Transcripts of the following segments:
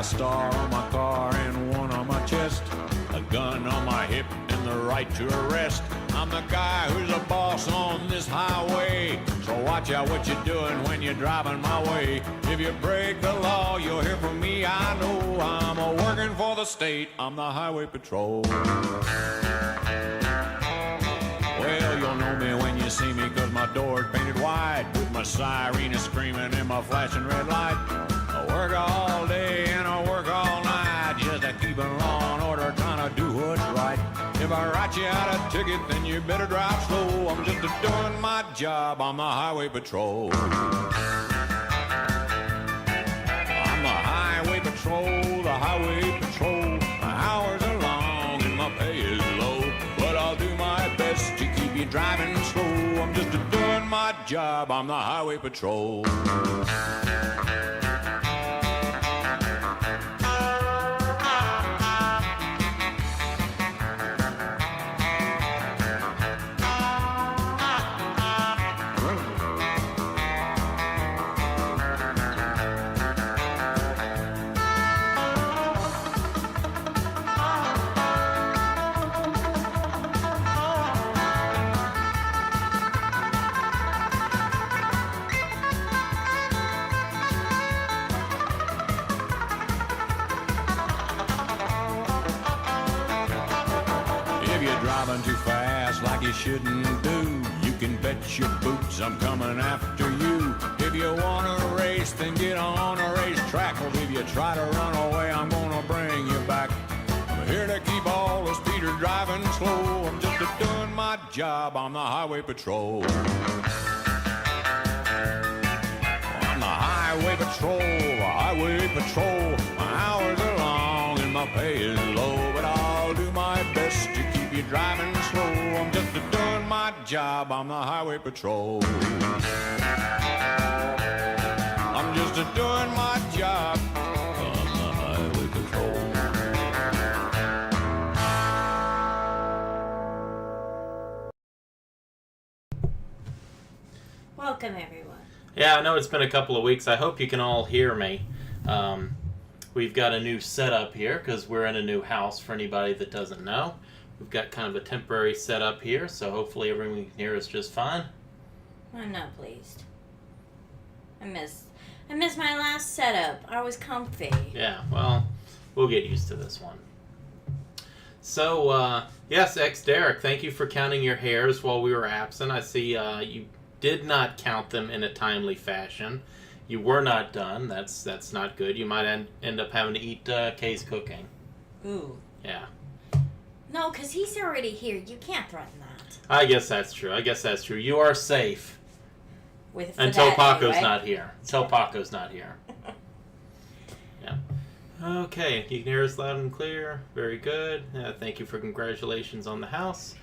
a star on my car and one on my chest, a gun on my hip and the right to arrest. I'm the guy who's a boss on this highway, so watch out what you're doing when you're driving my way. If you break the law, you'll hear from me, I know. I'm a working for the state, I'm the highway patrol. Well, you'll know me when you see me, cause my door's painted white, with my siren screaming and my flashing red light. I work all day and I work all night, just to keep in law and order, trying to do what's right. If I write you out a ticket, then you better drive slow. I'm just doing my job, I'm the highway patrol. I'm the highway patrol, the highway patrol. My hours are long and my pay is low, but I'll do my best to keep you driving slow. I'm just doing my job, I'm the highway patrol. Driving too fast like you shouldn't do, you can bet your boots I'm coming after you. If you want to race, then get on a racetrack. Or if you try to run away, I'm gonna bring you back. I'm here to keep all the speeders driving slow. I'm just doing my job, I'm the highway patrol. I'm the highway patrol, the highway patrol. My hours are long and my pay is low, but I'll do my best to keep you driving slow. I'm just doing my job, I'm the highway patrol. I'm just doing my job, I'm the highway patrol. Welcome, everyone. Yeah, I know it's been a couple of weeks. I hope you can all hear me. We've got a new setup here because we're in a new house, for anybody that doesn't know. We've got kind of a temporary setup here, so hopefully everyone can hear us just fine. I'm not pleased. I miss my last setup. I was comfy. Yeah, well, we'll get used to this one. So, yes, Derek, thank you for counting your hairs while we were absent. I see you did not count them in a timely fashion. You were not done. That's not good. You might end up having to eat Kay's cooking. Ooh. Yeah. No, because he's already here. You can't threaten that. I guess that's true. You are safe. Until Paco's not here. Yeah. Okay, you can hear us loud and clear. Very good. Thank you for congratulations on the house.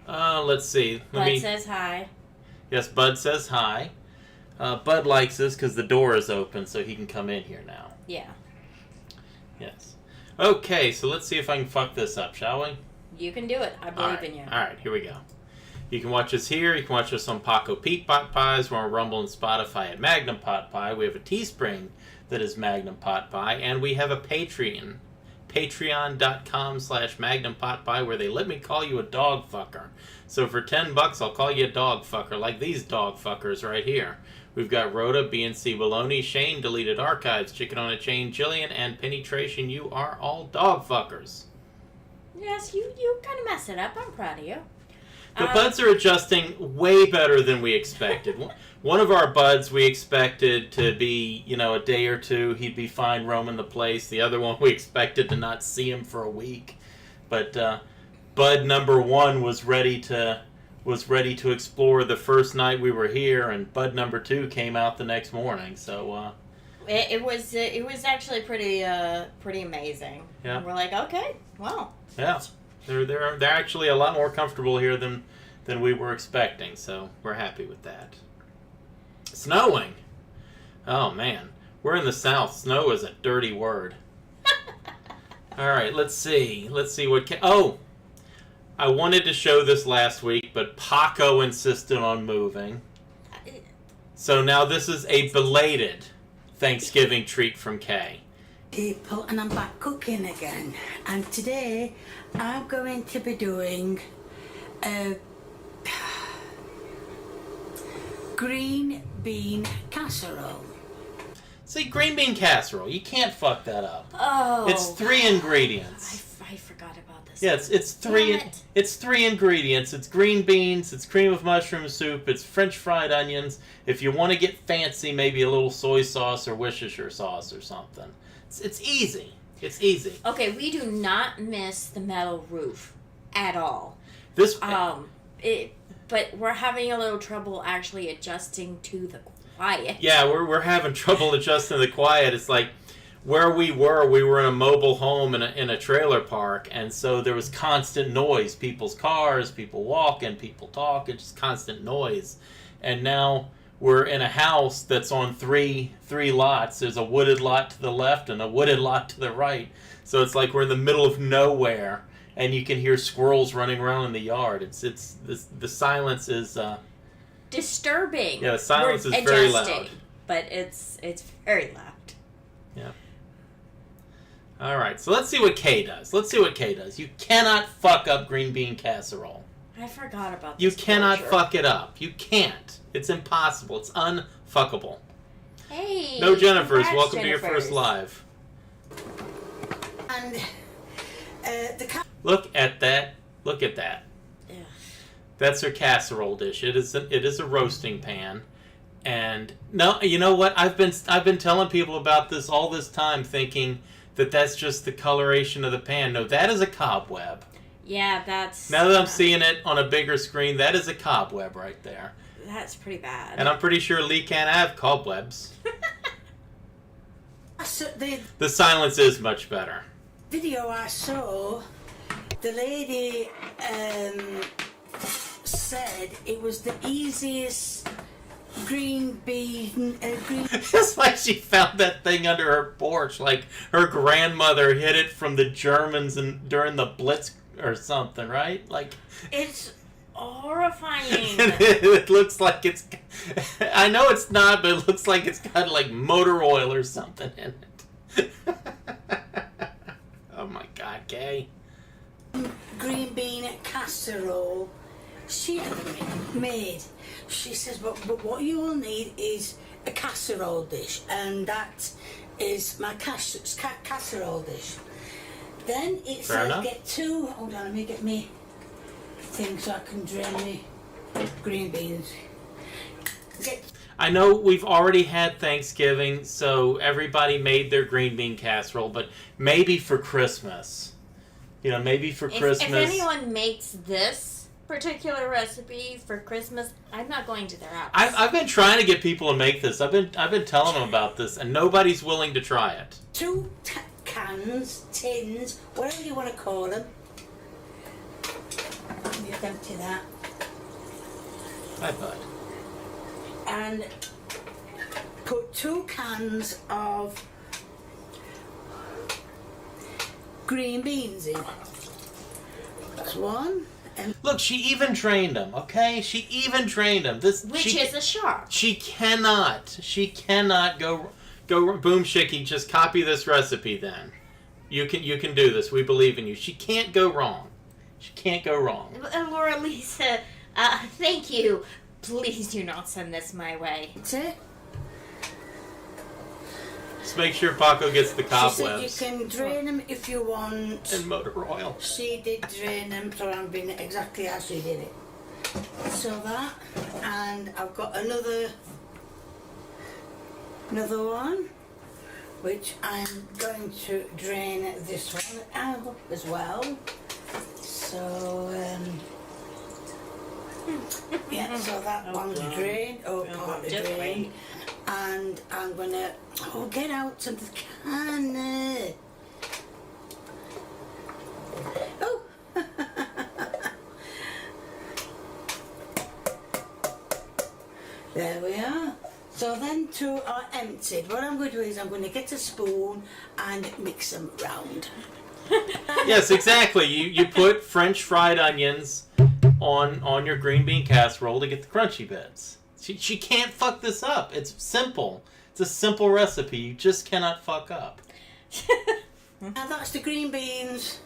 Let's see. Bud says hi. Yes, Bud says hi. Bud likes this because the door is open, so he can come in here now. Yeah. Yes. Okay, so let's see if I can fuck this up, shall we? You can do it. I believe in you. All right, here we go. You can watch us here. You can watch us on MagnumPotPie. We're on Rumble and Spotify at MagnumPotPie. We have a Teespring that is MagnumPotPie. And we have a Patreon. Patreon.com/MagnumPotPie, where they let me call you a dog fucker. So for $10, I'll call you a dog fucker, like these dog fuckers right here. We've got Rhoda, BNC Baloney, Shane, Deleted Archives, Chicken on a Chain, Jillian, and Penetration. You are all dog fuckers. Yes, you kind of messed it up. I'm proud of you. The buds are adjusting way better than we expected. One of our buds we expected to be, a day or two, he'd be fine roaming the place. The other one we expected to not see him for a week. But bud number one was ready to explore the first night we were here, and bud number two came out the next morning. So it was actually pretty amazing. Yeah. We're like, okay, well. Yeah. They're actually a lot more comfortable here than we were expecting, so we're happy with that. Snowing. Oh man, we're in the South. Snow is a dirty word. All right, let's see what. I wanted to show this last week, but Paco insisted on moving. So now this is a belated Thanksgiving treat from Kay. People, and I'm back cooking again. And today I'm going to be doing a green bean casserole. See, green bean casserole, you can't fuck that up. Oh. It's 3 ingredients. I forgot about this. Yeah, it's three. Damn it. It's 3 ingredients. It's green beans. It's cream of mushroom soup. It's French fried onions. If you want to get fancy, maybe a little soy sauce or Worcestershire sauce or something. It's easy. It's easy. Okay, we do not miss the metal roof at all. This. But we're having a little trouble actually adjusting to the quiet. Yeah, we're having trouble adjusting the quiet. It's like where we were in a mobile home in a trailer park, and so there was constant noise. People's cars, people walking, people talking, just constant noise. And now we're in a house that's on three lots. There's a wooded lot to the left and a wooded lot to the right. So it's like we're in the middle of nowhere, and you can hear squirrels running around in the yard. The silence is disturbing. Yeah, the silence We're is very adjusting, loud. But it's very loud. Yeah. All right, so let's see what Kay does. You cannot fuck up green bean casserole. I forgot about this. You cannot torture. fuck it up. You can't. It's impossible. It's unfuckable. Hey. No Jennifers. congrats, Welcome to your Jennifers. first live. And Look at that. Look at that. Ugh. That's her casserole dish. It is a roasting pan. And no, you know what? I've been telling people about this all this time, thinking that that's just the coloration of the pan. No, that is a cobweb. Yeah, that's... Now that I'm seeing it on a bigger screen, that is a cobweb right there. That's pretty bad. And I'm pretty sure Lee can't have cobwebs. The silence is much better. video I saw, the lady said it was the easiest green bean. It's like she found that thing under her porch, like her grandmother hid it from the Germans during the Blitz or something, right? Like It's horrifying. it looks like it's. I know it's not, but it looks like it's got like motor oil or something in it. Oh my God, Kay. Green bean casserole she had made. She says, but what you will need is a casserole dish, and that is my casserole dish. Then it says get 2. Hold on, let me get me thing so I can drain me green beans. I know we've already had Thanksgiving, so everybody made their green bean casserole, but maybe for Christmas. You know, maybe for Christmas. If anyone makes this particular recipe for Christmas, I'm not going to their house. I've been trying to get people to make this. I've been telling them about this, and nobody's willing to try it. 2 cans, tins, whatever you want to call them. Just empty that. Hi, bud. And put 2 cans of green beans in. That's 1. And Look, she even trained them. Okay, she even trained them. Which is a shock. She cannot go boom shiki. Just copy this recipe. Then you can do this. We believe in you. She can't go wrong. She can't go wrong. Laura Lisa, thank you. Please do not send this my way. that's it. Just make sure Paco gets the She cobwebs said you can drain them if you want. and motor oil. She did drain them, so I'm doing it exactly as she did it. So that, and I've got another one, which I'm going to drain this one out as well. So, yeah, so that one's drained, partly drained. And I'm gonna, get out some can. Oh! There we are. So then 2 are emptied. What I'm going to do is I'm going to get a spoon and mix them round. Yes, exactly. You put French fried onions on your green bean casserole to get the crunchy bits. She can't fuck this up. It's simple. It's a simple recipe. You just cannot fuck up. Now that's the green beans.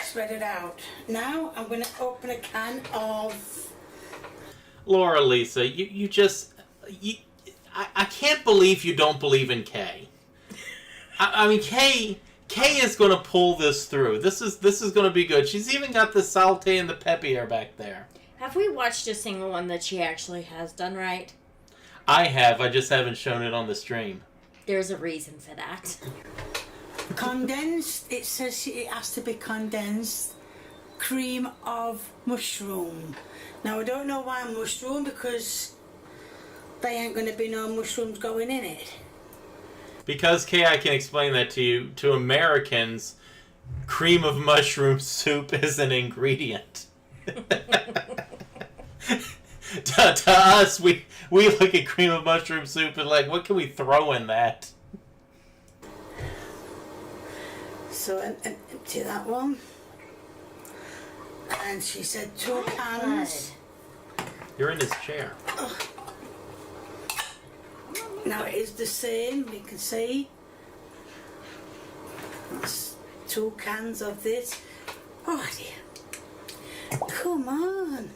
Spread it out. Now I'm going to open a can of... Laura, Lisa, you just... I can't believe you don't believe in Kay. I mean, Kay is going to pull this through. This is going to be good. She's even got the saute and the peppier back there. Have we watched a single one that she actually has done right? I have. I just haven't shown it on the stream. There's a reason for that. Condensed, it says it has to be condensed cream of mushroom. Now I don't know why mushroom, because there ain't going to be no mushrooms going in it. Because, Kay, I can explain that to you. To Americans, cream of mushroom soup is an ingredient. to us, we look at cream of mushroom soup and like, what can we throw in that? So empty that one. And she said 2 cans. You're in his chair. Now it is the same, you can see. That's 2 cans of this. Oh dear. Come on.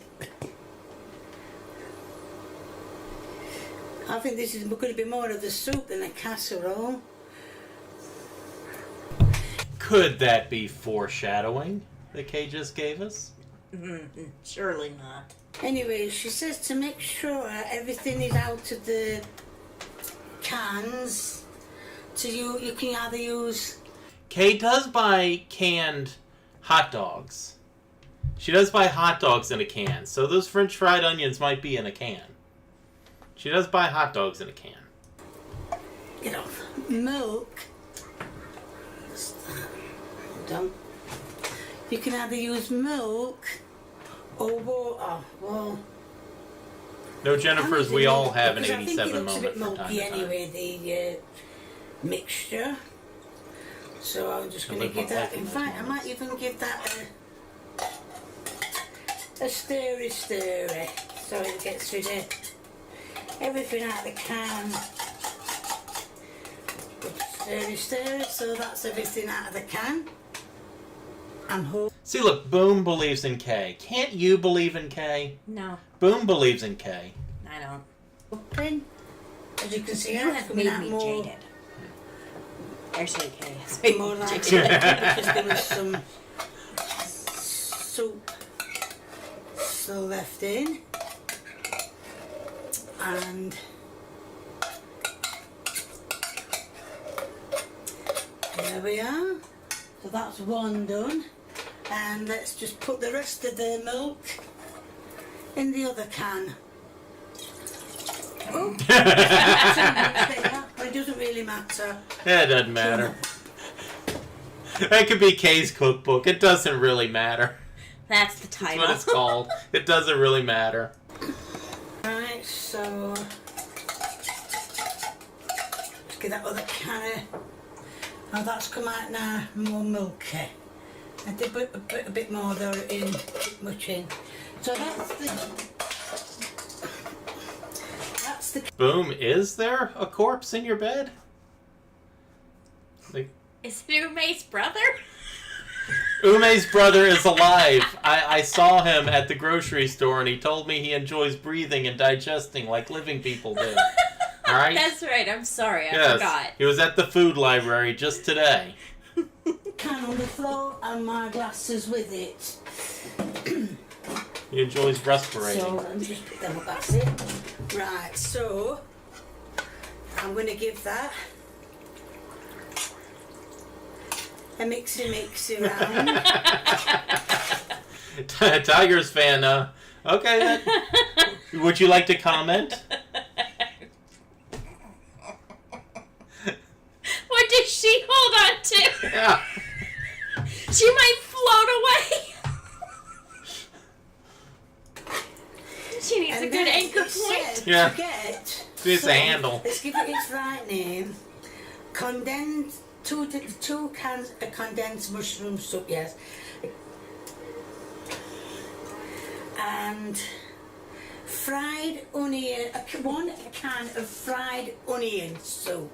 I think this is going to be more of the soup than a casserole. Could that be foreshadowing that Kay just gave us? Surely not. Anyway, she says to make sure everything is out of the cans. So you can either use... Kay does buy canned hot dogs. She does buy hot dogs in a can, so those French fried onions might be in a can. She does buy hot dogs in a can. You know, milk. Done. You can either use milk or water. Well, No, Jennifer's, we all have an because I think 87 it looks moment a bit from time milky to time. anyway, the mixture. So I'm just going to give that. In fact, I might even give that a stirry, so it gets rid of everything out of the can. Stir, so that's everything out of the can. And See, look, Boom believes in Kay. Can't you believe in Kay? No, Boom believes in Kay. I don't. open. As you can see, You it's have coming made out me more, jaded. Actually, Kay has made more me like jaded. just give us some soup still left in. And there we are. So that's one done. And let's just put the rest of the milk in the other can. Oh, it doesn't really matter. Yeah, it doesn't matter. That could be Kay's cookbook. It doesn't really matter. That's the That's title. what it's called. It doesn't really matter. Right, so let's get that other can of... Oh, that's come out now more milky. I did a bit more there in, much in. So that's the... Boom, is there a corpse in your bed? Like, Is it Ume's brother? Ume's brother is alive. I saw him at the grocery store and he told me he enjoys breathing and digesting like living people do. Alright? That's right, I'm sorry, I Yes. forgot. He was at the food library just today. can on the floor and my glasses with it. He enjoys respirating. So let me just pick them up, that's it. Right, so I'm going to give that a mixy round. Tigers fan, okay then. Would you like to comment? What does she hold on to? Yeah. She might float away. She needs a And good then anchor it said point. Yeah. to get... It's a handle. Let's give it its right name. Condensed, two cans of condensed mushroom soup, yes. fried onion, one can of fried onion soup.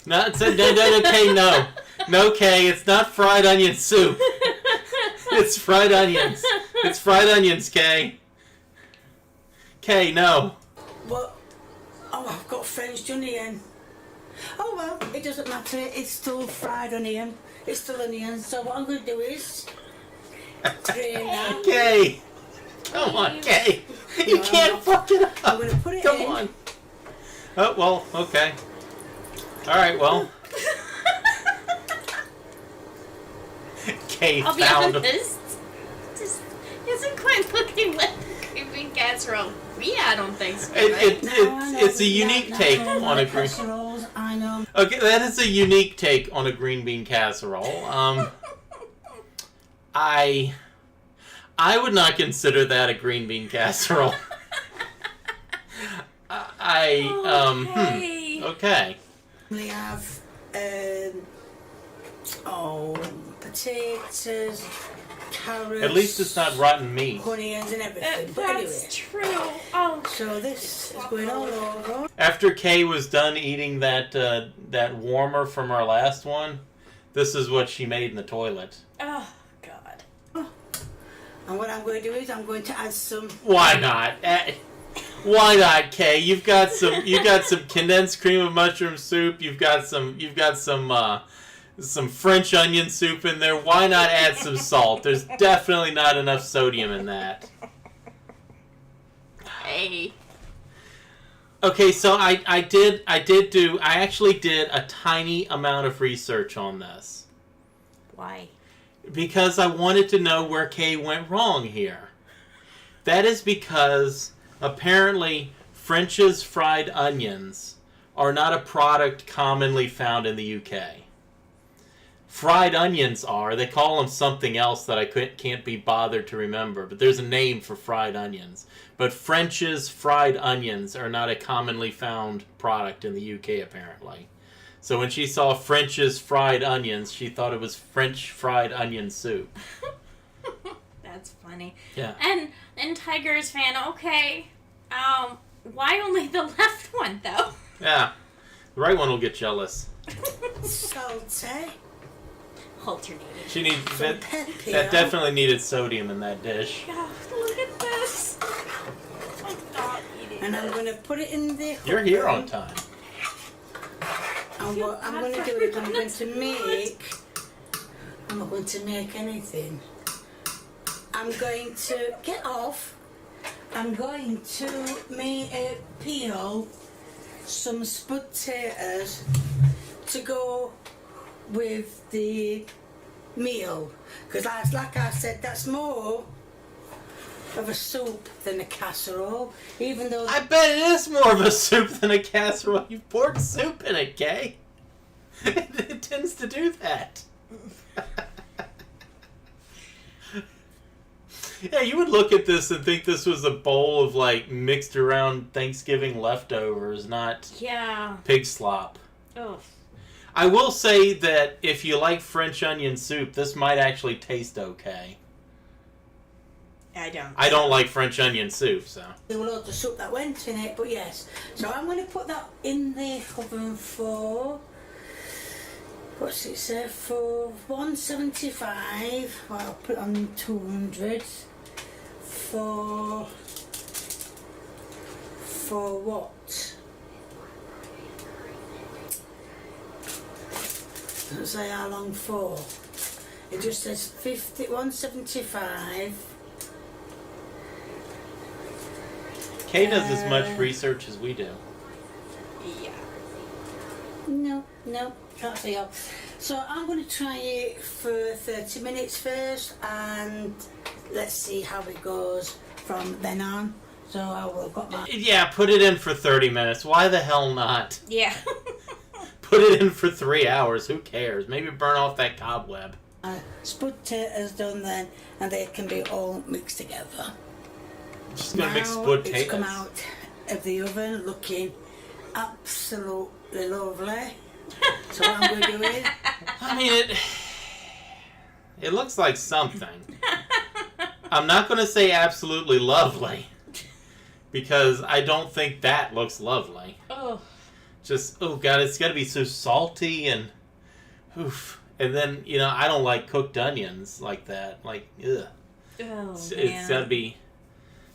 No, Kay, no. No, Kay, it's not fried onion soup. It's fried onions. It's fried onions, Kay. Kay, no. Well, I've got French onion. Oh well, it doesn't matter. It's still fried onion. It's still onion. So what I'm going to do is drain that. Kay. Come on, Kay. You can't fuck it up. I'm going to put it Come in. on. Oh, well, okay. Alright, well. Kay I'll be found honest. Just isn't quite looking like a green bean casserole. Yeah, I don't think so. It's a unique take on a green. Casseroles, I know. Okay, that is a unique take on a green bean casserole. I would not consider that a green bean casserole. Okay. We have potatoes, carrots. At least it's not rotten meat. Onions and everything. But That's anyway, true. Oh, so this is going all over. After Kay was done eating that warmer from our last one, this is what she made in the toilet. oh God. And what I'm going to do is I'm going to add some. Why not? Why not, Kay? You've got some condensed cream of mushroom soup. You've got some French onion soup in there. Why not add some salt? There's definitely not enough sodium in that. Hey. Okay, so I actually did a tiny amount of research on this. Why? Because I wanted to know where Kay went wrong here. That is because apparently French's fried onions are not a product commonly found in the UK. Fried onions are. They call them something else that I can't be bothered to remember, but there's a name for fried onions. But French's fried onions are not a commonly found product in the UK, apparently. So when she saw French's fried onions, she thought it was French fried onion soup. That's funny. Yeah. And Tiger's fan, okay. Why only the left one though? Yeah. The right one will get jealous. Salty. Alternating. She needs that Pepper. definitely needed sodium in that dish. God, look at this. I'm not eating And I'm going to put it in the. You're here on time. And what I'm going to do is I'm going to make. I'm not going to make anything. I'm going to get off. I'm going to peel some spud potatoes to go with the meal, because like I said, that's more of a soup than a casserole, even though I bet it is more of a soup than a casserole. You've poured soup in it, Kay. It tends to do that. Yeah, you would look at this and think this was a bowl of, like, mixed around Thanksgiving leftovers, not pig slop. Oh. I will say that if you like French onion soup, this might actually taste okay. I don't like French onion soup, so. there was loads of soup that went in it, but yes. So I'm going to put that in the oven for, what's it say, for 175. Well, I'll put it on 200 for what? Doesn't say how long for. It just says 175. Kay does as much research as we do. Yeah. No, can't see how. So I'm going to try it for 30 minutes first, and let's see how it goes from then on. So I will have got my Yeah, put it in for 30 minutes. Why the hell not? Yeah. Put it in for 3 hours. Who cares? Maybe burn off that cobweb. spud potatoes done then, and they can be all mixed together. Just gonna mix Now spud it's potatoes. come out of the oven looking absolutely lovely. So what I'm going to do is, I mean, it looks like something. I'm not going to say absolutely lovely, because I don't think that looks lovely. Oh. Just, oh god, it's got to be so salty and oof. And then, you know, I don't like cooked onions like that. Like, ugh. Oh, It's got to be...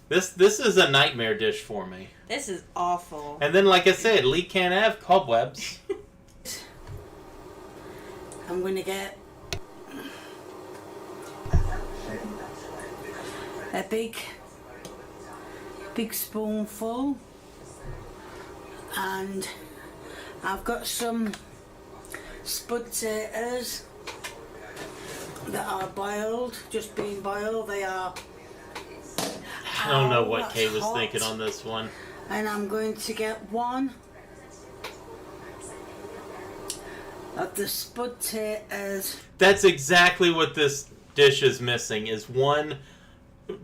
This is a nightmare dish for me. This is awful. And then, like I said, Lee can't have cobwebs. I'm going to get a big spoonful, and I've got some spud potatoes that are boiled, just being boiled. They are... I don't know what that's Kay was hot. thinking on this one. And I'm going to get one of the spud potatoes. That's exactly what this dish is missing, is one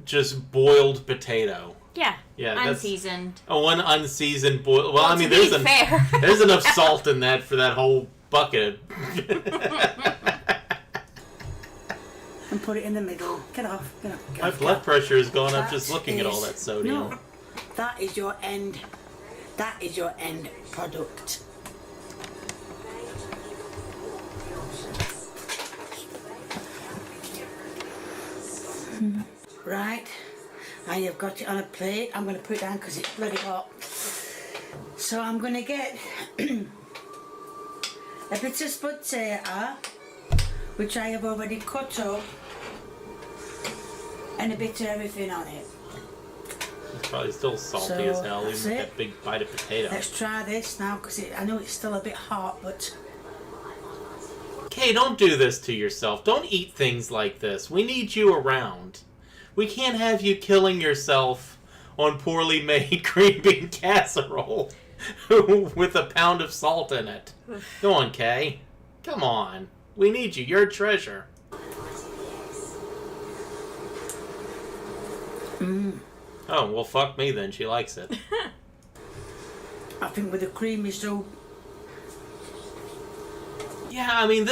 just boiled potato. Yeah. Yeah, that's- Unseasoned. One unseasoned boil. Well, I mean, to there's be fair. there's enough salt in that for that whole bucket. And put it in the middle. Get off. Get off. Get My off, blood get off. pressure has gone up just That looking at all is- that sodium. No, that is your end. That is your end product. Right, and you've got it on a plate. I'm going to put it down because it's bloody hot. So I'm going to get a bit of spud potato, which I have already cut up, and a bit of everything on it. It's probably still salty So, as hell, even that's with it. that big bite of potato. Let's try this now because I know it's still a bit hot, but Kay, don't do this to yourself. Don't eat things like this. We need you around. We can't have you killing yourself on poorly made green bean casserole with a pound of salt in it. Go on, Kay. Come on. We need you. You're a treasure. Oh, well, fuck me then. She likes it. I think with the creamy soup, Yeah, I mean,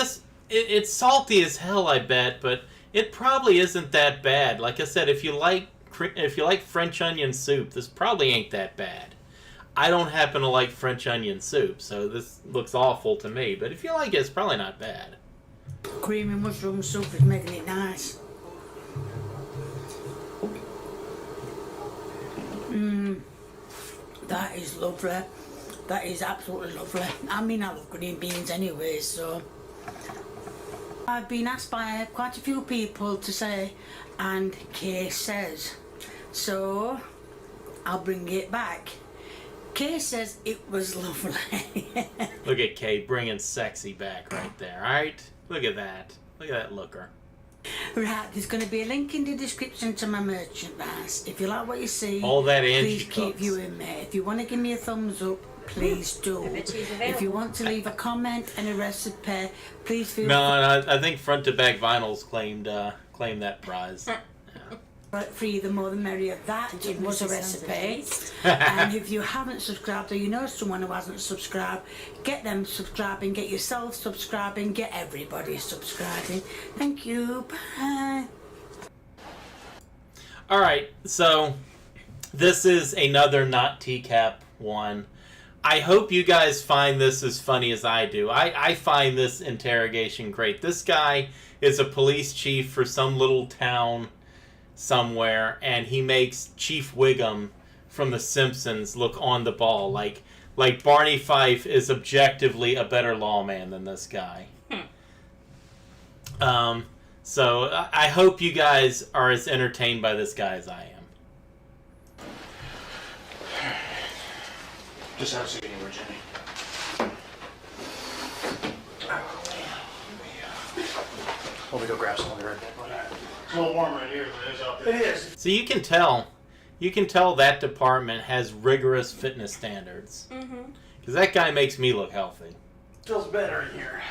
it's salty as hell, I bet, but it probably isn't that bad. Like I said, if you like French onion soup, this probably ain't that bad. I don't happen to like French onion soup, so this looks awful to me. But if you like it, it's probably not bad. creamy mushroom soup is making it nice. That is lovely. That is absolutely lovely. I mean, I love green beans anyway, so. I've been asked by quite a few people to say, and Kay says. So, I'll bring it back. Kay says it was lovely. Look at Kay bringing sexy back right there, alright? Look at that. Look at that looker. Right, there's going to be a link in the description to my merchandise. If you like what you see, All that Angie please keep cooks. viewing me. If you want to give me a thumbs up, please do. bet she's If you available. want to leave a comment and a recipe, please feel No, I think front to back vinyls claimed that prize. free, the more the merrier. That Give was a Mrs. Sons a recipe. taste. And if you haven't subscribed or you know someone who hasn't subscribed, get them subscribing, get yourself subscribing, get everybody subscribing. Thank you. Bye. Alright, so this is another not TCAP one. I hope you guys find this as funny as I do. I find this interrogation great. This guy is a police chief for some little town somewhere, and he makes Chief Wiggum from The Simpsons look on the ball. Like Barney Fife is objectively a better lawman than this guy. So I hope you guys are as entertained by this guy as I am. Just have a seat anywhere, Jenny. Let me go grab some. I'll be right back. It's a little warm right here, but it is out there. It is. So you can tell that department has rigorous fitness standards. Mm-hmm. Because that guy makes me look healthy. Feels better in here.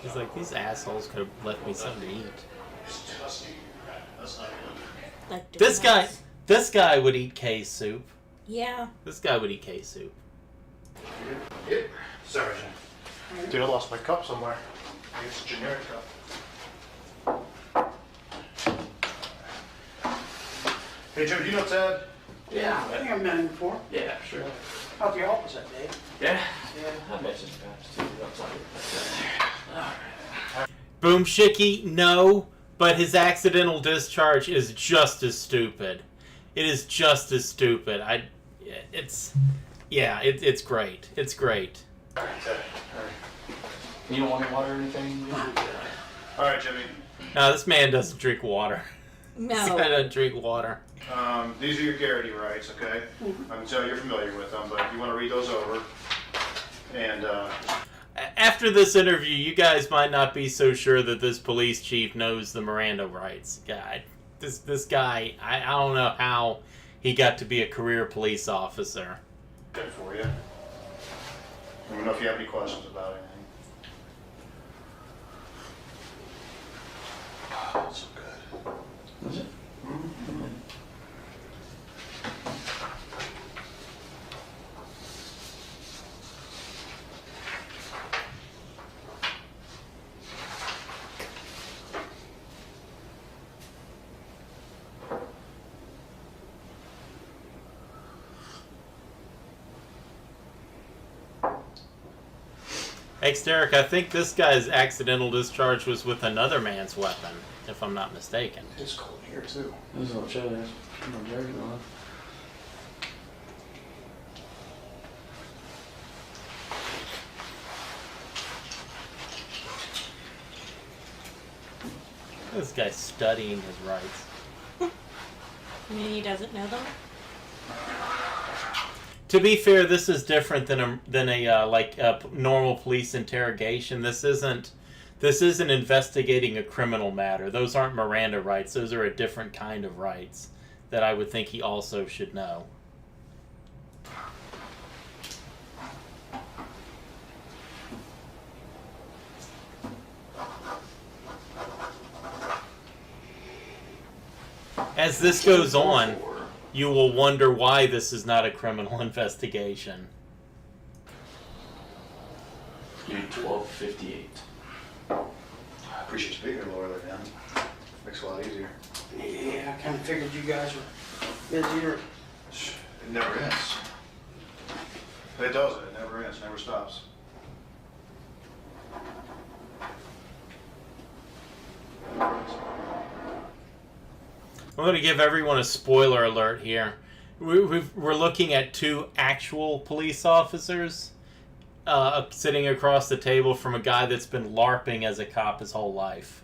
He's like, these assholes could have left me something to eat. Like This guy would eat K soup. Yeah. This guy would eat K soup. Yep. Sorry, dude, I lost my cup somewhere. I guess it's a generic cup. Hey, Joe, do you know Ted? Yeah, I think I've met him before. yeah, sure. Out the office that day. Yeah, I mentioned perhaps too. That's like, Boom Shicky, no, but his accidental discharge is just as stupid. It is just as stupid. It's great. It's great. All right, Ted. All right. you don't want any water or anything? All right, Jimmy. No, this man doesn't drink water. This guy No. doesn't drink water. These are your Garrity rights, okay? I can tell you're familiar with them, but if you want to read those over. And, After this interview, you guys might not be so sure that this police chief knows the Miranda rights. God, this guy, I don't know how he got to be a career police officer. good for you. Let me know if you have any questions about anything. Oh, that's so good. Is it? Derek, I think this guy's accidental discharge was with another man's weapon, if I'm not mistaken. It's cold here, too. This is what Joe is. I'm jerking on. This guy's studying his rights. I mean, he doesn't know them. To be fair, this is different than a normal police interrogation. This isn't investigating a criminal matter. Those aren't Miranda rights. Those are a different kind of rights that I would think he also should know. As this goes on, you will wonder why this is not a criminal investigation. Dude, 1258. I appreciate you being here, Laura, man. Makes it a lot easier. Yeah, I kind of figured you guys were busier. It never ends. It doesn't. It never ends. Never stops. I'm going to give everyone a spoiler alert here. We're looking at two actual police officers sitting across the table from a guy that's been LARPing as a cop his whole life.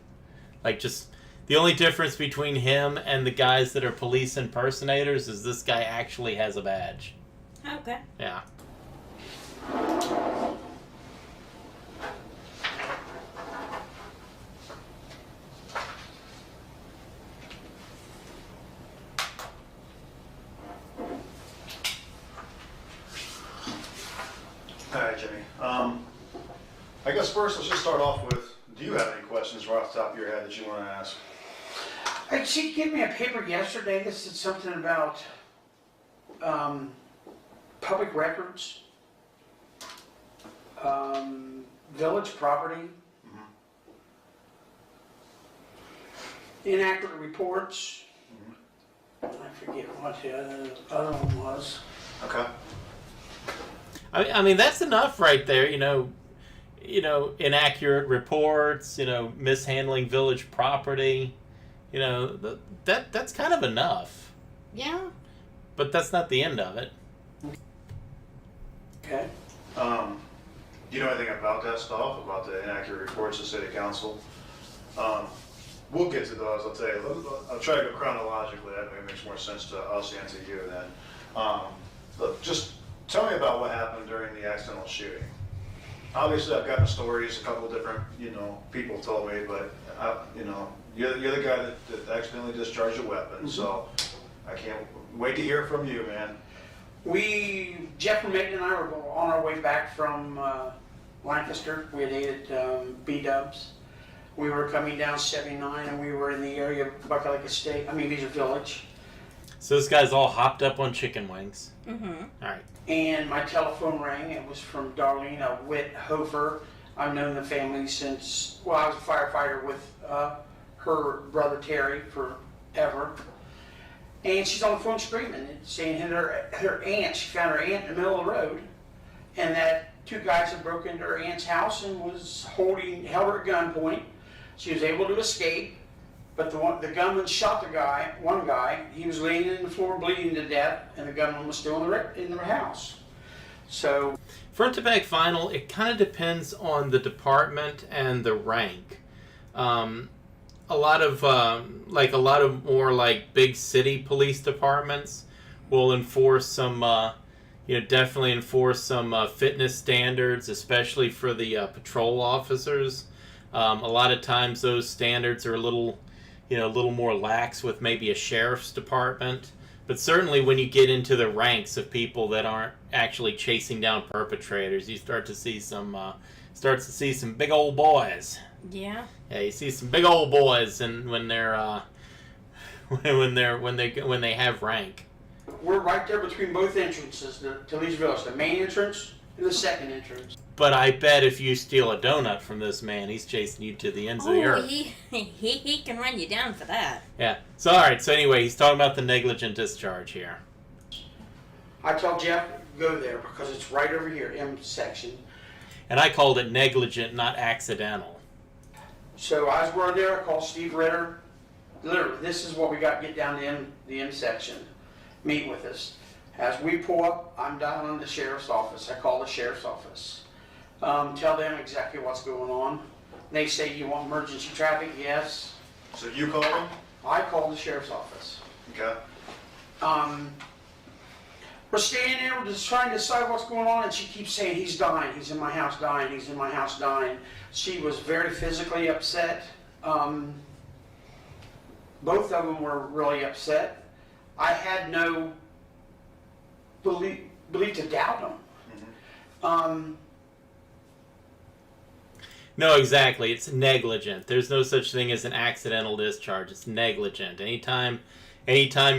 Like, just the only difference between him and the guys that are police impersonators is this guy actually has a badge. Okay. Yeah. All right, Jimmy. I guess first let's just start off with, do you have any questions right off the top of your head that you want to ask? She gave me a paper yesterday that said something about public records, village property, inaccurate reports. I forget what the other one was. Okay. I mean, that's enough right there, you know, inaccurate reports, mishandling village property, that's kind of enough. Yeah. But that's not the end of it. Okay. Do you know anything about that stuff, about the inaccurate reports to city council? We'll get to those, I'll tell you. I'll try to go chronologically, that way it makes more sense to us and to you then. Just tell me about what happened during the accidental shooting. Obviously, I've gotten stories, a couple of different, people told me, but, you're the guy that accidentally discharged a weapon, so I can't wait to hear from you, man. Jeff and Megan and I were on our way back from Lancaster. We had ate at B-Dubs. We were coming down 79 and we were in the area of Buckalika Estate, Beezer Village. So this guy's all hopped up on chicken wings. Mm-hmm. All right. And my telephone rang. It was from Darlene Whithofer. I've known the family since, well, I was a firefighter with her brother Terry forever. And she's on the phone screaming, saying her aunt, she found her aunt in the middle of the road, and that two guys had broken into her aunt's house and held her at gunpoint. She was able to escape, but the gunman shot one guy. He was laying in the floor bleeding to death, and the gunman was still in the house. So, Front to back vinyl, it kind of depends on the department and the rank. A lot of more like big city police departments will enforce some, definitely enforce some fitness standards, especially for the patrol officers. A lot of times those standards are a little more lax with maybe a sheriff's department. But certainly when you get into the ranks of people that aren't actually chasing down perpetrators, you start to see some big old boys. Yeah. Yeah, you see some big old boys, and when they're when they have rank. we're right there between both entrances to Lee's Village, the main entrance and the second entrance. But I bet if you steal a donut from this man, he's chasing you to the ends of the earth. He can run you down for that. Yeah. So, all right. So anyway, he's talking about the negligent discharge here. I tell Jeff, go there because it's right over here, M section. And I called it negligent, not accidental. So as we're there, I call Steve Ritter. Literally, this is what we got to get down to the M section. Meet with us. As we pull up, I'm down in the sheriff's office. I call the sheriff's office. Tell them exactly what's going on. They say, you want emergency traffic? Yes. So you called him? I call the sheriff's office. Okay. We're standing there, we're just trying to decide what's going on, and she keeps saying, he's dying, he's in my house dying, he's in my house dying. She was very physically upset. Both of them were really upset. I had no belief to doubt them. Mm-hmm. No, exactly. It's negligent. There's no such thing as an accidental discharge. It's negligent. Anytime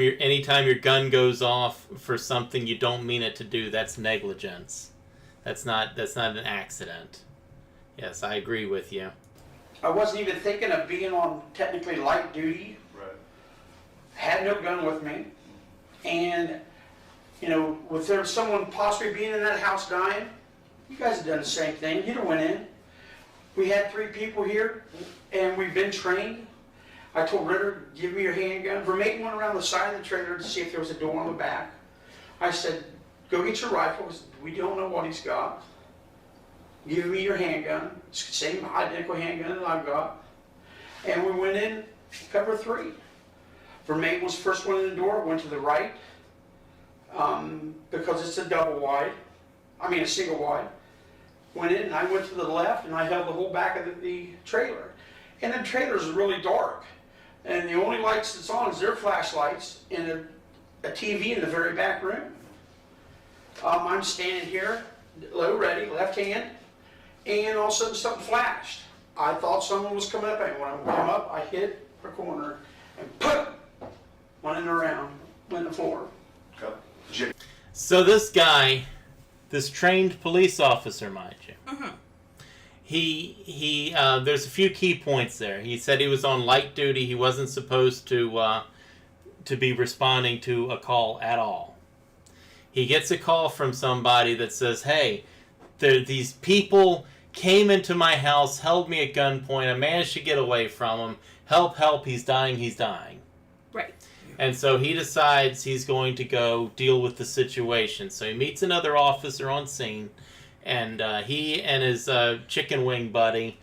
your gun goes off for something you don't mean it to do, that's negligence. That's not an accident. Yes, I agree with you. I wasn't even thinking of being on technically light duty. Right. Had no gun with me. And, with there someone possibly being in that house dying, you guys have done the same thing. You'd have went in. We had 3 people here, and we've been trained. I told Ritter, give me your handgun. Vermaiden went around the side of the trailer to see if there was a door on the back. I said, go get your rifle. We don't know what he's got. Give me your handgun. It's the same identical handgun that I've got. And we went in, cover 3. Vermaiden was the first one in the door, went to the right, because it's a single wide. Went in, and I went to the left, and I held the whole back of the trailer. And the trailer's really dark. And the only lights that's on is their flashlights and a TV in the very back room. I'm standing here, low ready, left hand, and all of a sudden something flashed. I thought someone was coming up, and when I came up, I hit a corner, and poof, went in around, went in the floor. Okay. So this guy, this trained police officer, mind you, he there's a few key points there. He said he was on light duty. He wasn't supposed to be responding to a call at all. He gets a call from somebody that says, hey, these people came into my house, held me at gunpoint. I managed to get away from him. Help, help, he's dying, he's dying. Right. And so he decides he's going to go deal with the situation. So he meets another officer on scene, and he and his chicken wing buddy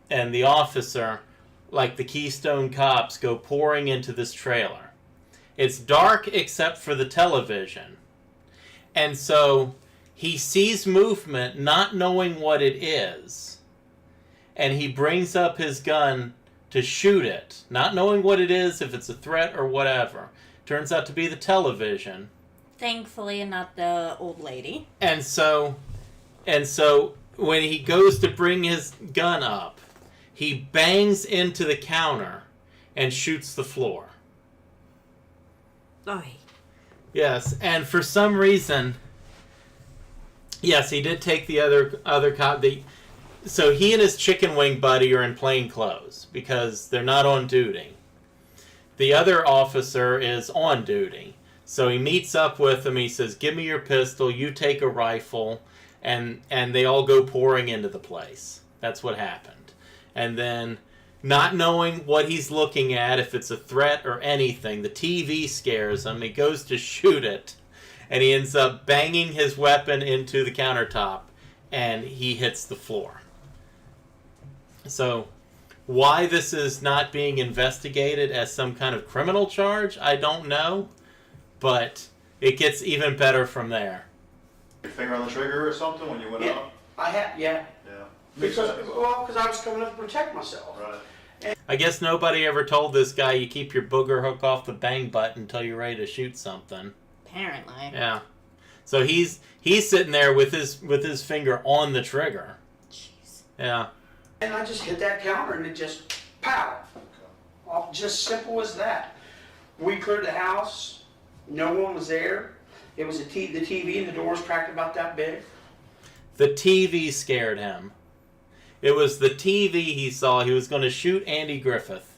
and the officer, like the Keystone Cops, go pouring into this trailer. It's dark except for the television. And so he sees movement, not knowing what it is. And he brings up his gun to shoot it, not knowing what it is, if it's a threat or whatever. Turns out to be the television. Thankfully, and not the old lady. And so when he goes to bring his gun up, he bangs into the counter and shoots the floor. Oy. Yes, and for some reason, yes, he did take the other cop. So he and his chicken wing buddy are in plain clothes because they're not on duty. The other officer is on duty. So he meets up with him. He says, "Give me your pistol. You take a rifle." And they all go pouring into the place. That's what happened. And then, not knowing what he's looking at, if it's a threat or anything, the TV scares him. He goes to shoot it. And he ends up banging his weapon into the countertop. And he hits the floor. So, why this is not being investigated as some kind of criminal charge, I don't know. But it gets even better from there. Your finger on the trigger or something when you went up? I had, yeah. Yeah. Because I was coming up to protect myself. Right. I guess nobody ever told this guy you keep your booger hook off the bang button until you're ready to shoot something. Apparently. Yeah. So he's sitting there with his finger on the trigger. Jeez. Yeah. And I just hit that counter and it just, pow. Just simple as that. We cleared the house. No one was there. It was the TV and the door was cracked about that big. The TV scared him. It was the TV he saw. He was going to shoot Andy Griffith.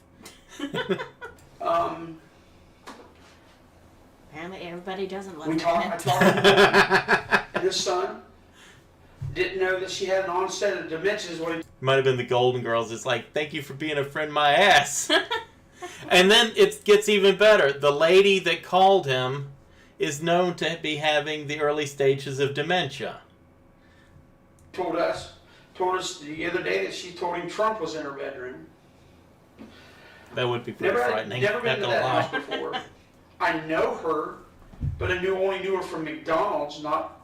Apparently everybody doesn't love I him. talked to his son. Didn't know that she had an onset of dementia. Might have been the Golden Girls. It's like, thank you for being a friend, my ass. And then it gets even better. The lady that called him is known to be having the early stages of dementia. Told us the other day that she told him Trump was in her bedroom. That would be pretty frightening. Never been to Not that gonna house before. I know her, but I only knew her from McDonald's, not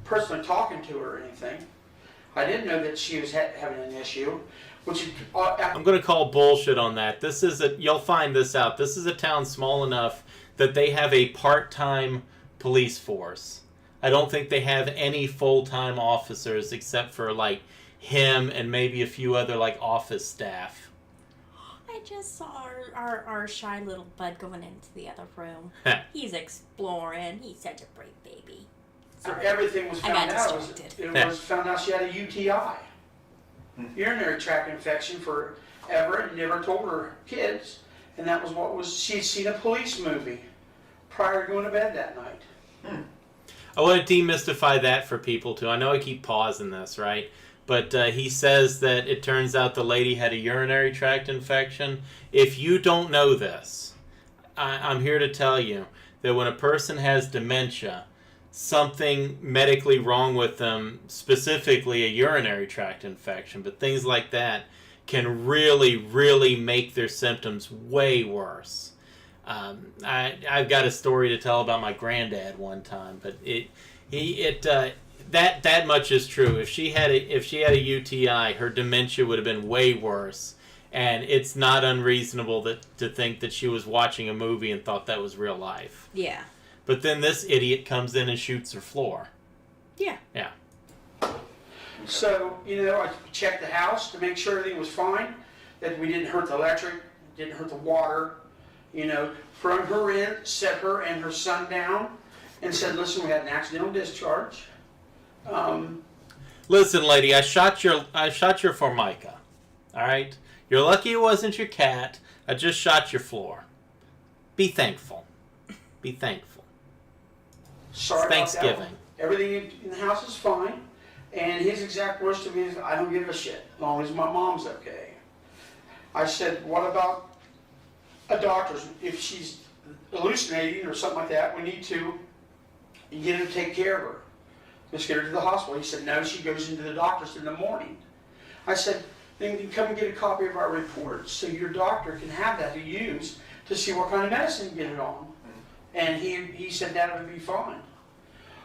personally talking to her or anything. I didn't know that she was having an issue, which is, I'm going to call bullshit on that. You'll find this out. This is a town small enough that they have a part-time police force. I don't think they have any full-time officers except for like him and maybe a few other like office staff. I just saw our shy little bud going into the other room. He's exploring. He's such a brave baby. Sorry. everything was I found got out. distracted. It was found out she had a UTI, urinary tract infection, forever, and never told her kids. And that was she'd seen a police movie prior to going to bed that night. I want to demystify that for people too. I know I keep pausing this, right? But he says that it turns out the lady had a urinary tract infection. If you don't know this, I'm here to tell you that when a person has dementia, something medically wrong with them, specifically a urinary tract infection, but things like that can really, really make their symptoms way worse. I've got a story to tell about my granddad one time, but that much is true. If she had a UTI, her dementia would have been way worse, and it's not unreasonable to think that she was watching a movie and thought that was real life. Yeah. But then this idiot comes in and shoots her floor. Yeah. Yeah. So, I checked the house to make sure everything was fine, that we didn't hurt the electric, didn't hurt the water. From her end, set her and her son down and said, listen, we had an accidental discharge. Listen, lady, I shot your Formica. All right? You're lucky it wasn't your cat. I just shot your floor. Be thankful. Be thankful. Sorry It's Thanksgiving. about that. Everything in the house is fine. And his exact words to me is, I don't give a shit, as long as my mom's okay. I said, what about a doctor's? If she's hallucinating or something like that, we need to get her to take care of her. Let's get her to the hospital. He said, no, she goes into the doctor's in the morning. I said, then you come and get a copy of our report so your doctor can have that to use to see what kind of medicine to get it on. And he said that would be fine.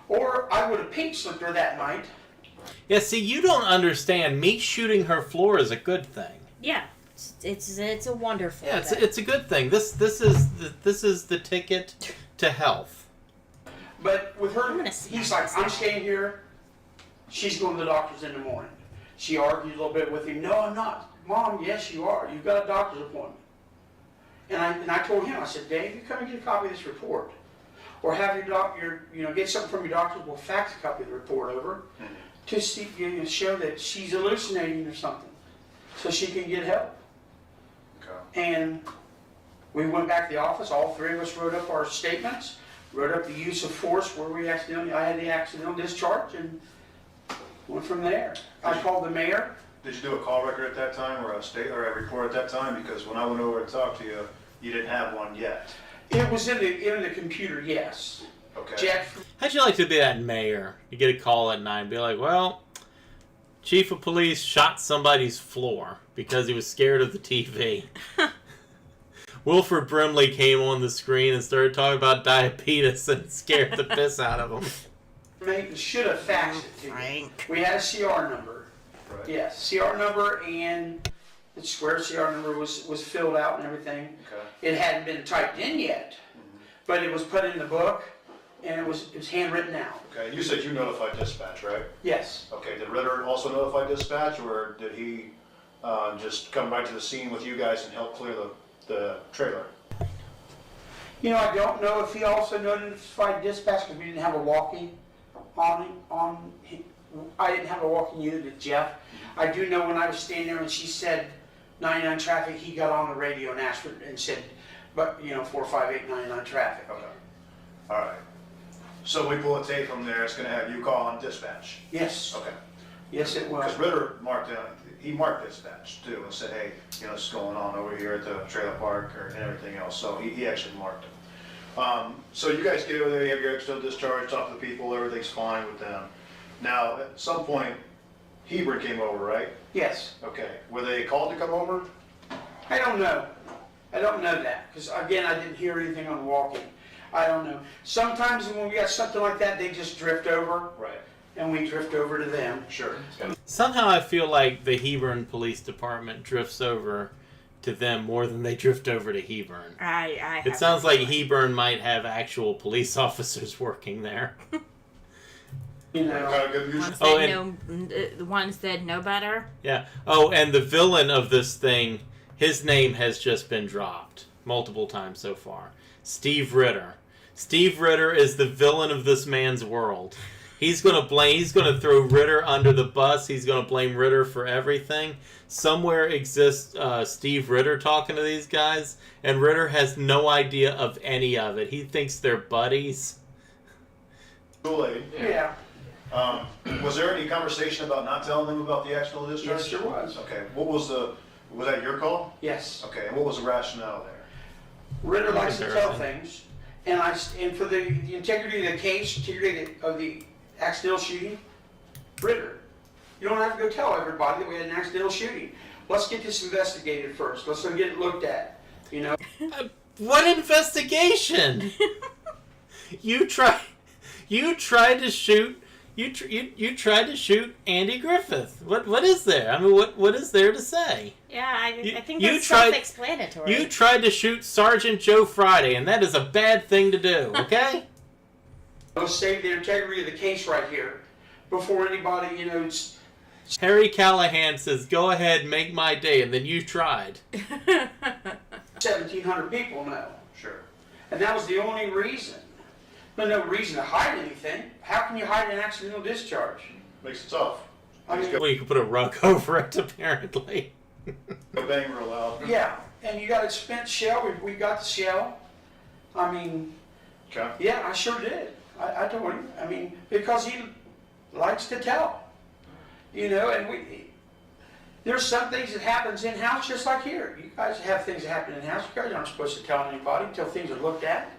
Or I would have pink slipped her that night. Yeah, see, you don't understand. Me shooting her floor is a good thing. Yeah. It's a wonderful Yeah, thing. it's a good thing. This is the ticket to health. But with her, I'm gonna he's smash like, this I'm guy. staying here. she's going to the doctor's in the morning. She argued a little bit with him. No, I'm not. Mom, yes, you are. You've got a doctor's appointment. And I told him, I said, Dave, you come and get a copy of this report. Or have your doctor, get something from your doctor, we'll fax a copy of the report over to see, show that she's hallucinating or something so she can get help. Okay. And we went back to the office, all three of us wrote up our statements, wrote up the use of force where I had the accidental discharge, and went from there. I called the mayor. Did you do a call record at that time, or a report at that time? Because when I went over to talk to you, you didn't have one yet. It was in the computer, yes. Okay. Jeff, How'd you like to be that mayor? You get a call at night and be like, well, chief of police shot somebody's floor because he was scared of the TV. Wilford Brimley came on the screen and started talking about diabetes and scared the piss out of him. should have faxed it to me. We had a CR number. Right. Yes, CR number, and the square CR number was filled out and everything. Okay. It hadn't been typed in yet, but it was put in the book, and it was handwritten out. Okay. You said you notified dispatch, right? Yes. Okay. Did Ritter also notify dispatch, or did he just come right to the scene with you guys and help clear the trailer? I don't know if he also notified dispatch because we didn't have a walkie on him. I didn't have a walkie either to Jeff. I do know when I was standing there and she said 99 traffic, he got on the radio and asked for and said, but 458 99 traffic. Okay. All right. So we pull a tape from there. It's going to have you call on dispatch. Yes. Okay. Yes, it was. Because Ritter marked dispatch too and said, hey, this is going on over here at the trailer park and everything else. So he actually marked it. So you guys get over there, you have your external discharge, talk to the people, everything's fine with them. Now, at some point, Hebron came over, right? Yes. Okay. Were they called to come over? I don't know. I don't know that because again, I didn't hear anything on walking. I don't know. Sometimes when we got something like that, they just drift over. Right. And we drift over to them. Sure. Somehow I feel like the Hebron Police Department drifts over to them more than they drift over to Hebron. It sounds like Hebron might have actual police officers working there. Kind of good music. The ones that know better. Yeah. Oh, and the villain of this thing, his name has just been dropped multiple times so far. Steve Ritter. Steve Ritter is the villain of this man's world. He's gonna throw Ritter under the bus. He's gonna blame Ritter for everything. Somewhere exists Steve Ritter talking to these guys, and Ritter has no idea of any of it. He thinks they're buddies. Kool-Aid. Yeah. Was there any conversation about not telling them about the accidental discharge? Yes, there was. Okay. Was that your call? Yes. Okay. And what was the rationale there? Ritter likes to tell things, and for the integrity of the case, integrity of the accidental shooting, Ritter, you don't have to go tell everybody that we had an accidental shooting. Let's get this investigated first. Let's get it looked at. What investigation? You tried to shoot. You tried to shoot Andy Griffith. What is there? I mean, what is there to say? Yeah, I think you that's tried- self-explanatory. You tried to shoot Sergeant Joe Friday, and that is a bad thing to do. Okay. Let's save the integrity of the case right here before anybody, Harry Callahan says, "Go ahead, make my day," and then you tried. 1,700 people know. Sure. And that was the only reason. But no reason to hide anything. How can you hide an accidental discharge? Makes it tough. I mean, Well, you could put a rug over it, apparently. Go bang real loud. yeah, and you got a spent shell. We got the shell. I mean, Okay. yeah, I sure did. I told him. I mean, because he likes to tell. And there's some things that happens in-house just like here. You guys have things that happen in-house. You guys aren't supposed to tell anybody until things are looked at.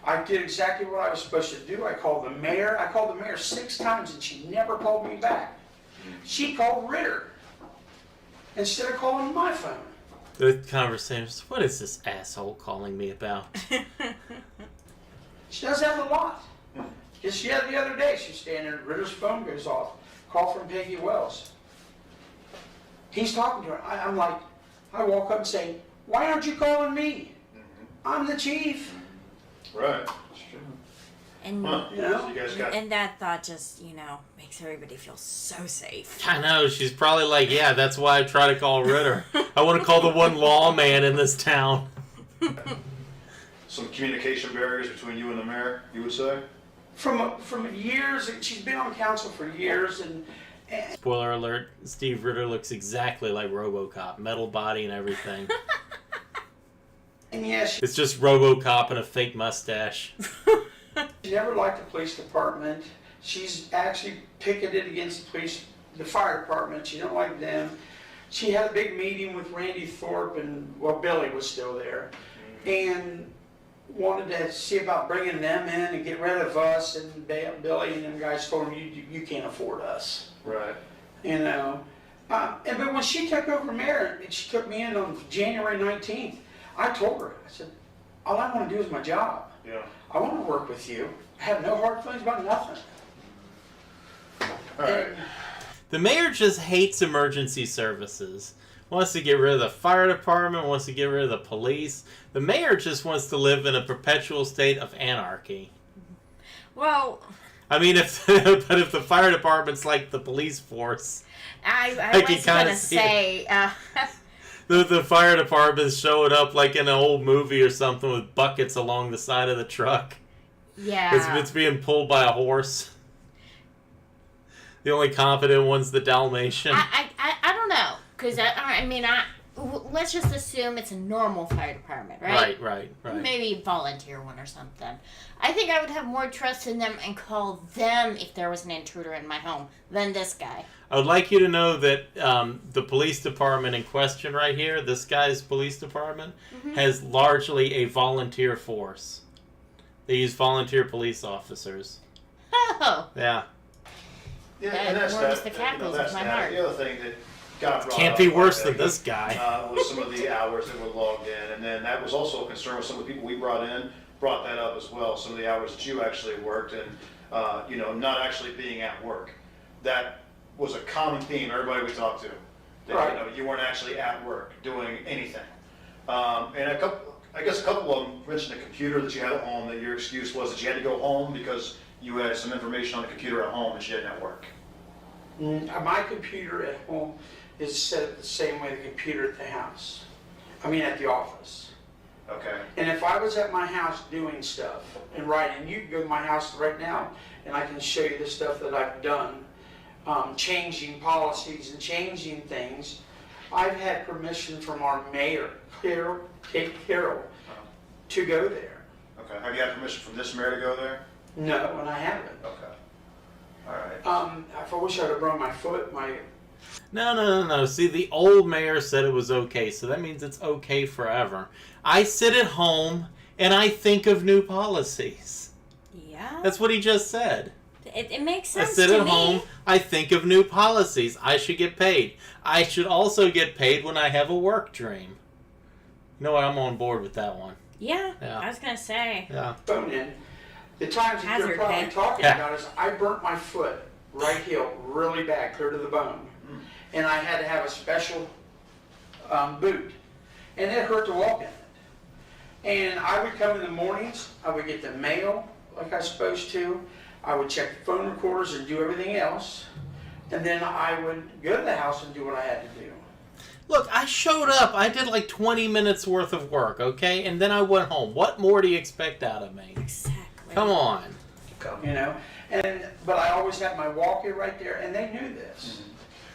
I did exactly what I was supposed to do. I called the mayor. I called the mayor 6 times and she never called me back. She called Ritter instead of calling my phone. The conversation was, what is this asshole calling me about? She does that a lot. Just the other day, she's standing there, Ritter's phone goes off. Call from Peggy Wells. He's talking to her. I'm like, I walk up and say, why aren't you calling me? I'm the chief. Right. That's true. And Huh. You know? So you guys got and that thought just, makes everybody feel so safe. I know, she's probably like, yeah, that's why I try to call Ritter. I want to call the one lawman in this town. some communication barriers between you and the mayor, you would say? From years, she's been on council for years, and Spoiler alert, Steve Ritter looks exactly like RoboCop, metal body and everything. yes, It's just RoboCop and a fake mustache. she never liked the police department. She's actually picketed against the fire department. She don't like them. She had a big meeting with Randy Thorpe and, Billy was still there, and wanted to see about bringing them in and get rid of us, and Billy and them guys told him, you can't afford us. Right. But when she took over mayor, and she took me in on January 19th, I told her, I said, all I want to do is my job. Yeah. I want to work with you. I have no hard feelings about nothing. All right. The mayor just hates emergency services. Wants to get rid of the fire department, wants to get rid of the police. The mayor just wants to live in a perpetual state of anarchy. Well, I mean, if the fire department's like the police force, I can was kinda gonna see say, the fire department's showing up like in an old movie or something with buckets along the side of the truck. yeah. It's being pulled by a horse. The only competent one's the Dalmatian. I don't know, because let's just assume it's a normal fire department, right? Right. Maybe volunteer one or something. I think I would have more trust in them and call them if there was an intruder in my home than this guy. I would like you to know that the police department in question right here, this guy's police department, has largely a volunteer force. They use volunteer police officers. Oh, Yeah. Yeah, That and that's warms that. the cackles of that's my that. heart. The other thing that got brought Can't up be by worse than Becky, this guy. was some of the hours that were logged in, and then that was also a concern with some of the people we brought that up as well. Some of the hours that you actually worked, and not actually being at work. That was a common theme. Everybody we talked to, that, Right. you weren't actually at work doing anything. And a couple of them mentioned the computer that you had at home. That your excuse was that you had to go home because you had some information on the computer at home that you didn't at work. My computer at home is set up the same way the computer at the house. At the office. Okay. And if I was at my house doing stuff and writing, you can go to my house right now and I can show you the stuff that I've done, changing policies and changing things. I've had permission from our mayor, Carol, to go there. Okay. Have you had permission from this mayor to go there? No, and I haven't. Okay. All right. I wish I'd have brought my foot, No. See, the old mayor said it was okay, so that means it's okay forever. I sit at home and I think of new policies. yeah. That's what he just said. It makes I sense sit to at me. home, I think of new policies. I should get paid. I should also get paid when I have a work dream. You know what? I'm on board with that one. Yeah, Yeah. I was gonna say. Yeah. phone in. The times that you're Hazard probably pay. talking Yeah. about is I burnt my foot right heel really bad, clear to the bone. And I had to have a special boot. And it hurt to walk in it. And I would come in the mornings, I would get the mail like I was supposed to. I would check the phone recorders and do everything else. And then I would go to the house and do what I had to do. Look, I showed up. I did like 20 minutes worth of work, okay? And then I went home. What more do you expect out of me? Exactly. Come on. But I always had my walkie right there, and they knew this.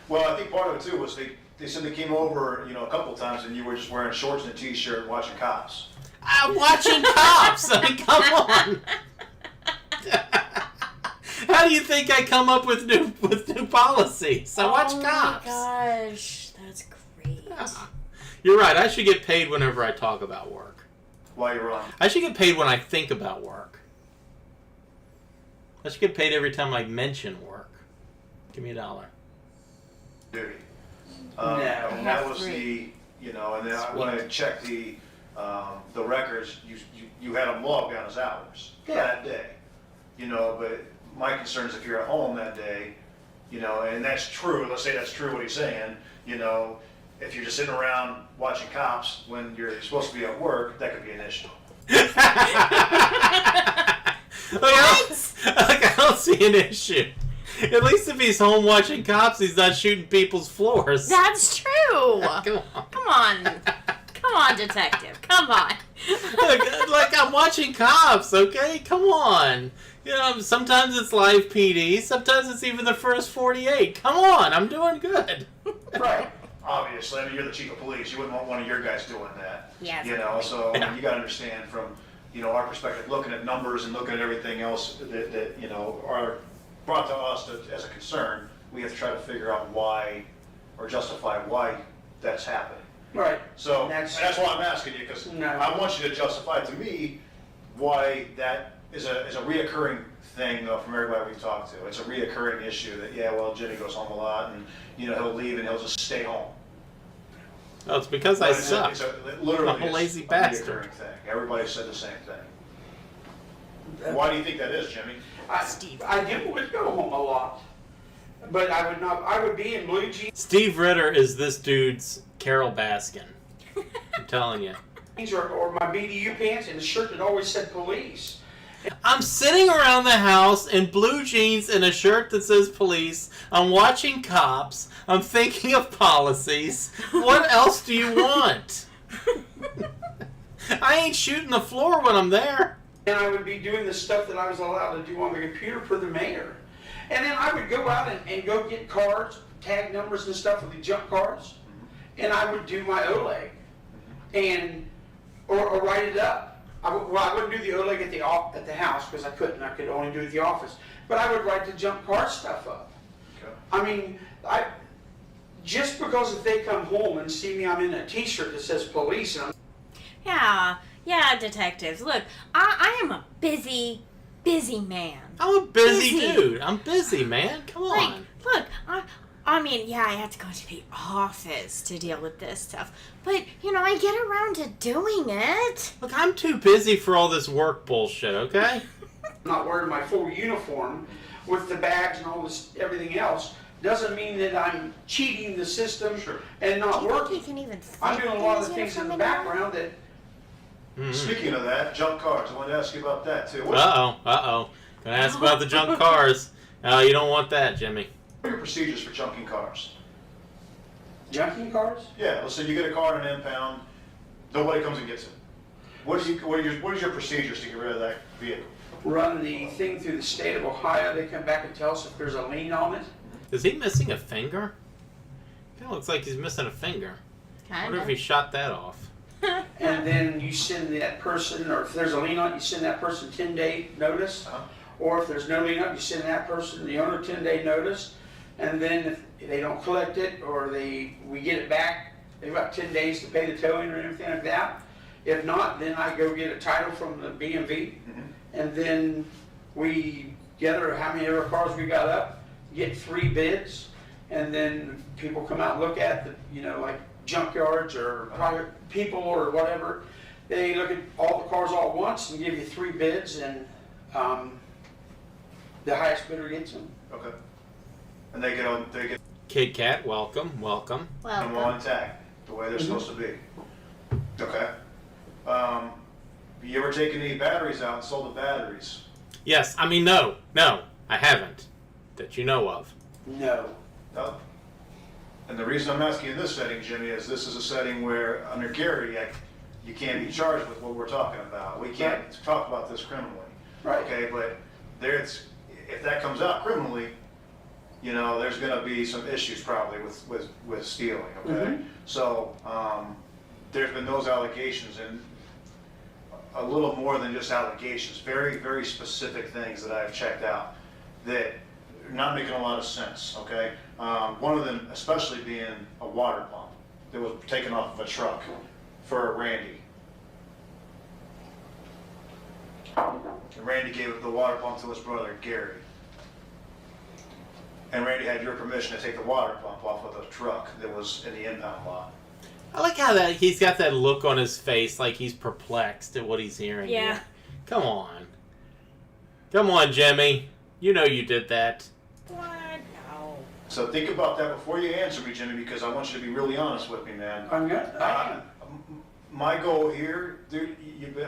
Well, I think part of it too was they said they came over, a couple times and you were just wearing shorts and a t-shirt watching Cops. I'm watching Cops. I mean, come on. How do you think I come up with new policies? I watch Cops. Oh my gosh, that's great. You're right. I should get paid whenever I talk about work. While you're on. I should get paid when I think about work. I should get paid every time I mention work. Give me $1. Duty. No. And that was and then when I checked the records, you had them logged down as hours for that day. But my concern is if you're at home that day, and that's true. Let's say that's true what he's saying. If you're just sitting around watching Cops when you're supposed to be at work, that could be an issue. I don't see an issue. At least if he's home watching cops, he's not shooting people's floors. That's true. Come on. Come on. Come on, detective. Come on. Like, I'm watching cops, okay? Come on. You know, sometimes it's live PD, sometimes it's even the first 48. Come on, I'm doing good. Right. Obviously, I mean, you're the chief of police. You wouldn't want one of your guys doing that. Yes. You know, so you got to understand from, our perspective, looking at numbers and looking at everything else that are brought to us as a concern, we have to try to figure out why or justify why that's happening. Right. So And and that's why I'm asking you, because No. I want you to justify to me why that is a reoccurring thing from everybody we've talked to. It's a reoccurring issue that, Jimmy goes home a lot and, he'll leave and he'll just stay home. Oh, it's because I suck. Literally, I'm a lazy a bastard. reoccurring thing. Everybody said the same thing. Why do you think that is, Jimmy? I would go home a lot, but I would not. I would be in blue jeans Steve Ritter is this dude's Carol Baskin. I'm telling you. or my BDU pants and a shirt that always said police. I'm sitting around the house in blue jeans and a shirt that says police. I'm watching cops. I'm thinking of policies. What else do you want? I ain't shooting the floor when I'm there. And I would be doing the stuff that I was allowed to do on the computer for the mayor. And then I would go out and go get cards, tag numbers and stuff with the junk cards. And I would do my OLEG and or write it up. I wouldn't do the OLEG at the house because I couldn't. I could only do it at the office. But I would write the junk card stuff up. Okay. I mean, just because if they come home and see me, I'm in a T-shirt that says police, and Yeah, detectives. Look, I am a busy man. I'm a busy dude. I'm busy, man. Come Like, on. look, I mean, I have to go to the office to deal with this stuff. But, I get around to doing it. Look, I'm too busy for all this work bullshit, okay? I'm not wearing my full uniform with the badge and all this everything else. Doesn't mean that I'm cheating the system and not Do you working. think he can even I'm fit doing a lot of his the things in the uniform anymore? background that. Speaking of that, junk cards. I wanted to ask you about that too. Uh-oh. Gonna ask about the junk cars. You don't want that, Jimmy. What are your procedures for junking cars? Junking cars? Yeah, let's say you get a car in an impound, nobody comes and gets it. What is your procedures to get rid of that vehicle? Run the thing through the state of Ohio. They come back and tell us if there's a lien on it. Is he missing a finger? Kind of looks like he's missing a finger. I wonder if he shot that off. And then you send that person, or if there's a lien on it, you send that person 10-day notice. Uh-huh. Or if there's no lien on it, you send that person, the owner, 10-day notice. And then if they don't collect it, or we get it back, they've got 10 days to pay the towing or anything like that. If not, then I go get a title from the BMV. And then we gather how many other cars we got up, get 3 bids, and then people come out and look at like junkyards or private people or whatever. They look at all the cars all at once and give you 3 bids, and the highest bidder gets them. Okay. And they get Kid Kat, welcome. them all Well, intact, the way they're supposed to be. Okay. You ever taken any batteries out and sold the batteries? Yes, I mean, no, I haven't. That you know of. No. No. And the reason I'm asking in this setting, Jimmy, is this is a setting where under Gary Act, you can't be charged with what we're talking about. We can't talk about this criminally. Right. Okay, but if that comes out criminally, there's going to be some issues probably with stealing. Okay, so there's been those allegations and a little more than just allegations. Very, very specific things that I've checked out that are not making a lot of sense. Okay, one of them especially being a water pump that was taken off of a truck for Randy. And Randy gave the water pump to his brother, Gary. And Randy had your permission to take the water pump off of the truck that was in the impound lot. I like how he's got that look on his face like he's perplexed at what he's hearing. Yeah. Here. Come on, Jimmy. You know you did that. what? No. So think about that before you answer me, Jimmy, because I want you to be really honest with me, man. I'm good. My goal here, dude,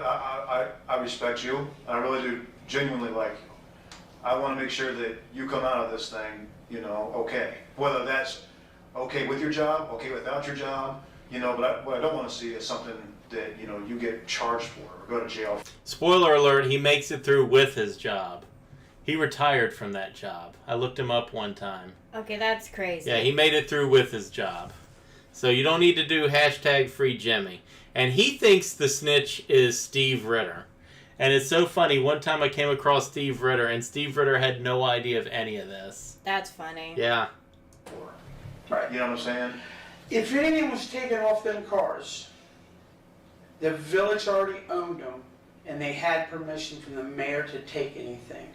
I respect you. I really do genuinely like you. I want to make sure that you come out of this thing, you know, okay. Whether that's okay with your job, okay without your job, you know, but what I don't want to see is something that, you know, you get charged for or go to jail for. Spoiler alert, he makes it through with his job. He retired from that job. I looked him up one time. Okay, that's crazy. Yeah, he made it through with his job. So you don't need to do hashtag free Jimmy. And he thinks the snitch is Steve Ritter. And it's so funny. One time I came across Steve Ritter, and Steve Ritter had no idea of any of this. That's funny. Yeah. Right. You know what I'm saying? If anything was taken off them cars, the village already owned them, and they had permission from the mayor to take anything.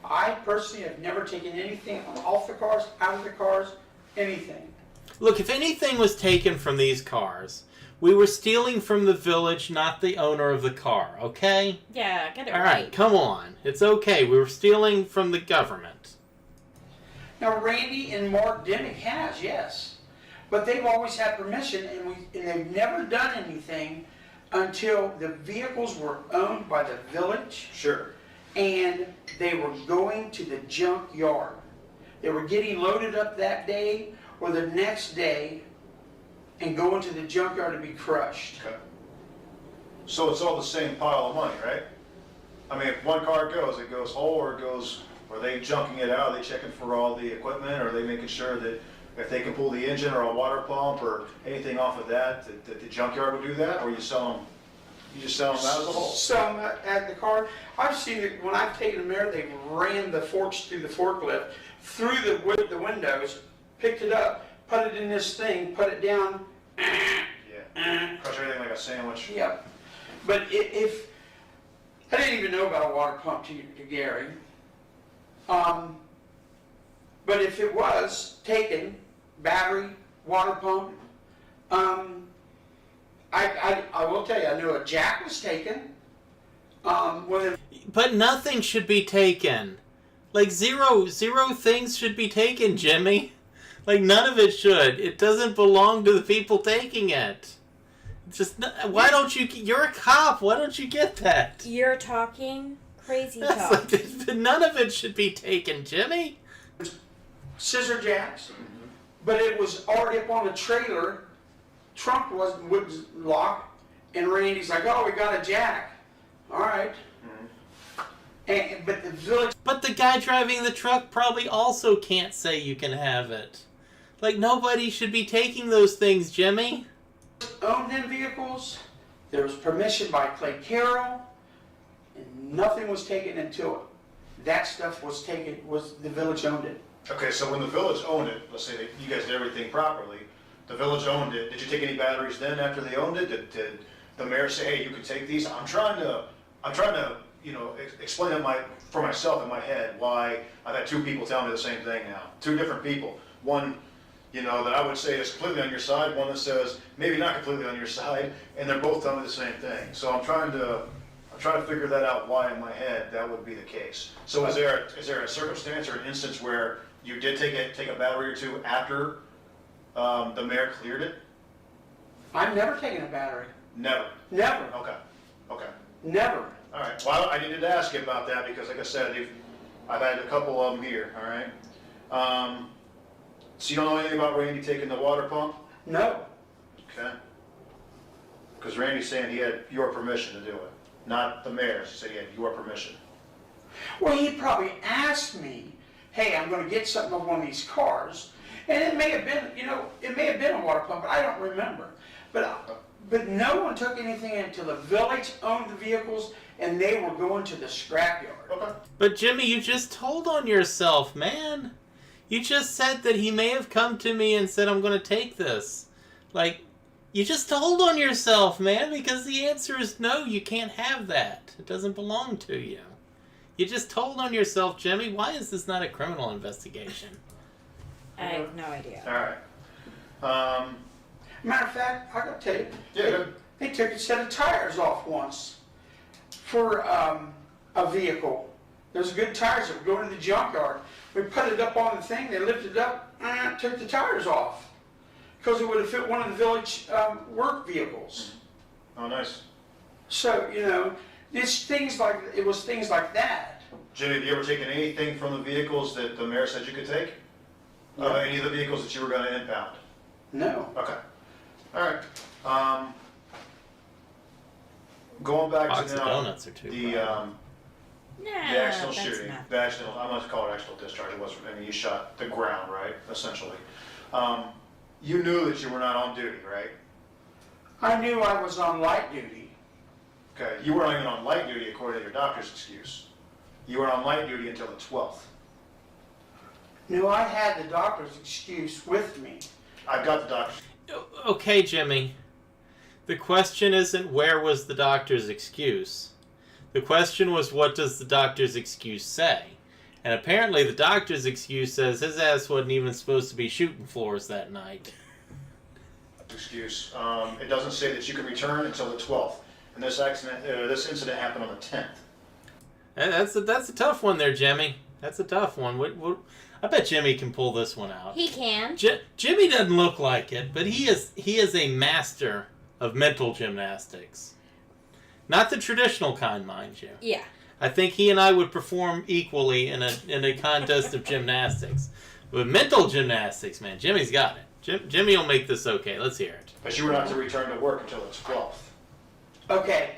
I personally have never taken anything off the cars, out of the cars, anything. Look, if anything was taken from these cars, we were stealing from the village, not the owner of the car, okay? Yeah, get it All right. right, come on. It's okay. We were stealing from the government. Now, Randy and Mark Dimick has, yes. But they've always had permission, and they've never done anything until the vehicles were owned by the village. Sure. And they were going to the junkyard. They were getting loaded up that day or the next day and going to the junkyard to be crushed. Okay. So it's all the same pile of money, right? I mean, if one car goes, it goes whole, or it goes, are they junking it out? Are they checking for all the equipment? Or are they making sure that if they can pull the engine or a water pump or anything off of that the junkyard would do that? Or you sell them, you just sell them out as a whole? Some at the car. I've seen it when I've taken them there, they ran the forks through the forklift, through the windows, picked it up, put it in this thing, put it down. Yeah. Crush everything like a sandwich. Yep. But if I didn't even know about a water pump to Gary. But if it was taken, battery, water pump, I will tell you, I know a jack was taken. But nothing should be taken. Like zero things should be taken, Jimmy. Like none of it should. It doesn't belong to the people taking it. It's just why don't you? You're a cop. Why don't you get that? You're talking crazy That's talk. like, none of it should be taken, Jimmy. Scissor jacks, but it was already up on the trailer. Trunk was locked, and Randy's like, "Oh, we got a jack." All right. But the village. But the guy driving the truck probably also can't say you can have it. Like nobody should be taking those things, Jimmy. Owned them vehicles. There was permission by Clay Carroll, and nothing was taken until that stuff was taken. Was the village owned it? Okay, so when the village owned it, let's say that you guys did everything properly, the village owned it. Did you take any batteries then after they owned it? Did the mayor say, "Hey, you can take these"? I'm trying to, you know, explain it for myself in my head why I've had two people tell me the same thing now. Two different people. One, you know, that I would say is completely on your side. One that says maybe not completely on your side, and they're both telling me the same thing. So I'm trying to figure that out why in my head that would be the case. So is there a circumstance or an instance where you did take a battery or two after the mayor cleared it? I've never taken a battery. Never. Never. Okay. Never. All right. Well, I needed to ask you about that because, like I said, I've had a couple of them here. All right. So you don't know anything about Randy taking the water pump? No. Okay. Because Randy's saying he had your permission to do it, not the mayor's. He said he had your permission. Well, he probably asked me, "Hey, I'm going to get something off one of these cars," and it may have been, you know, it may have been a water pump, but I don't remember. But no one took anything until the village owned the vehicles and they were going to the scrapyard. Okay. But Jimmy, you just told on yourself, man. You just said that he may have come to me and said, "I'm going to take this." Like, you just told on yourself, man, because the answer is no, you can't have that. It doesn't belong to you. You just told on yourself, Jimmy. Why is this not a criminal investigation? I have no idea. All right. Matter of fact, I got to tell you, Yeah, good. they took a set of tires off once for a vehicle. There's good tires that were going to the junkyard. We put it up on the thing, they lifted it up, took the tires off. Because it would have fit one of the village work vehicles. Oh, nice. So, you know, it was things like that. Jimmy, have you ever taken anything from the vehicles that the mayor said you could take? Any of the vehicles that you were going to impound? No. Okay. All right. Going back Box to of now, donuts or two. the No, accidental that's shooting, not. the accidental, I'm going to call it accidental discharge. It wasn't. I mean, you shot the ground, right? Essentially. You knew that you were not on duty, right? I knew I was on light duty. Okay. You weren't even on light duty according to your doctor's excuse. You were on light duty until the 12th. No, I had the doctor's excuse with me. I've got the doctor's. Okay, Jimmy. The question isn't where was the doctor's excuse. The question was what does the doctor's excuse say? And apparently the doctor's excuse says his ass wasn't even supposed to be shooting floors that night. Excuse. It doesn't say that you can return until the 12th. And this incident happened on the 10th. That's a tough one there, Jimmy. That's a tough one. I bet Jimmy can pull this one out. He can. Jimmy doesn't look like it, but he is a master of mental gymnastics. Not the traditional kind, mind you. Yeah. I think he and I would perform equally in a contest of gymnastics. But mental gymnastics, man, Jimmy's got it. Jimmy will make this okay. Let's hear it. But you were not to return to work until the 12th. Okay,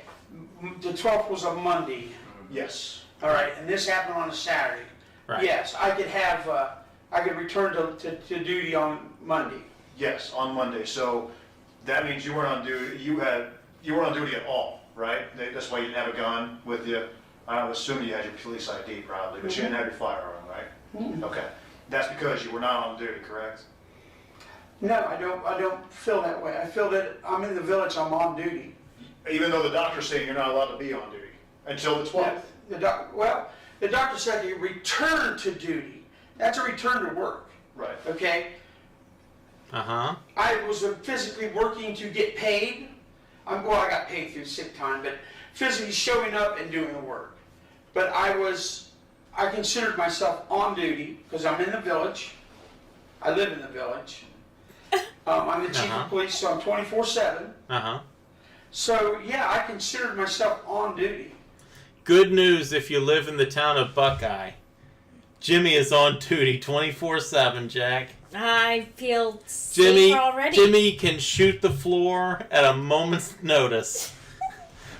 the 12th was a Monday. Yes. All right, and this happened on a Saturday. Right. Yes, I could return to duty on Monday. Yes, on Monday. So that means you weren't on duty. You weren't on duty at all, right? That's why you didn't have a gun with you. I would assume you had your police ID probably, but you didn't have your firearm, right? Mhm. Okay. That's because you were not on duty, correct? No, I don't feel that way. I feel that I'm in the village, I'm on duty. Even though the doctor's saying you're not allowed to be on duty until the 12th. The doctor said you return to duty. That's a return to work, Right. okay? Uh-huh. I was physically working to get paid. I got paid through sick time, but physically showing up and doing the work. But I considered myself on duty because I'm in the village. I live in the village. I'm the chief of police, so I'm 24/7. Uh-huh. So yeah, I considered myself on duty. Good news if you live in the town of Buckeye. Jimmy is on duty 24/7, Jack. I feel safer already. Jimmy can shoot the floor at a moment's notice.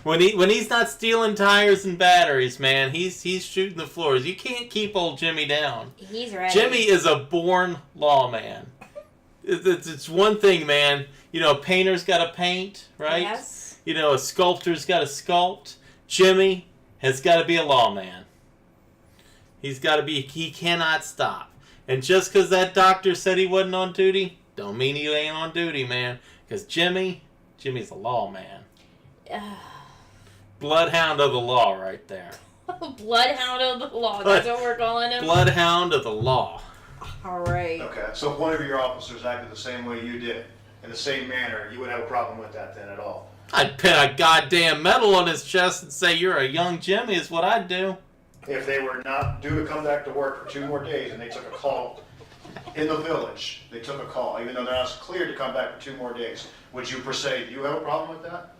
When he's not stealing tires and batteries, man, he's shooting the floors. You can't keep old Jimmy down. He's ready. Jimmy is a born lawman. It's one thing, man. You know, a painter's got to paint, right? Yes. You know, a sculptor's got to sculpt. Jimmy has got to be a lawman. He cannot stop. And just because that doctor said he wasn't on duty, don't mean he ain't on duty, man. Because Jimmy's a lawman. Bloodhound of the law right there. Bloodhound of the law. That's what we're calling him. Bloodhound of the law. All right. Okay. So if one of your officers acted the same way you did, in the same manner, you wouldn't have a problem with that then at all? I'd pin a goddamn medal on his chest and say, you're a young Jimmy is what I'd do. If they were not due to come back to work for 2 more days and they took a call in the village, they took a call, even though they're not cleared to come back for 2 more days, would you per se, do you have a problem with that?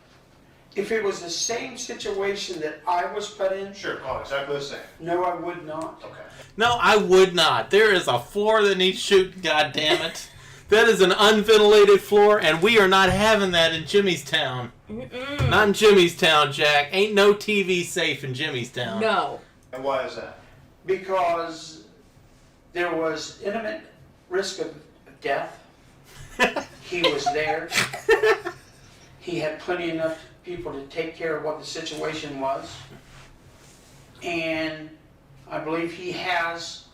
If it was the same situation that I was put in, Sure, call exactly the same. no, I would not. Okay. No, I would not. There is a floor that needs shooting, goddammit. That is an unventilated floor, and we are not having that in Jimmy's town. Mm-mm. Not in Jimmy's town, Jack. Ain't no TV safe in Jimmy's town. No. And why is that? Because there was imminent risk of death. He was there. He had plenty enough people to take care of what the situation was. And I believe he has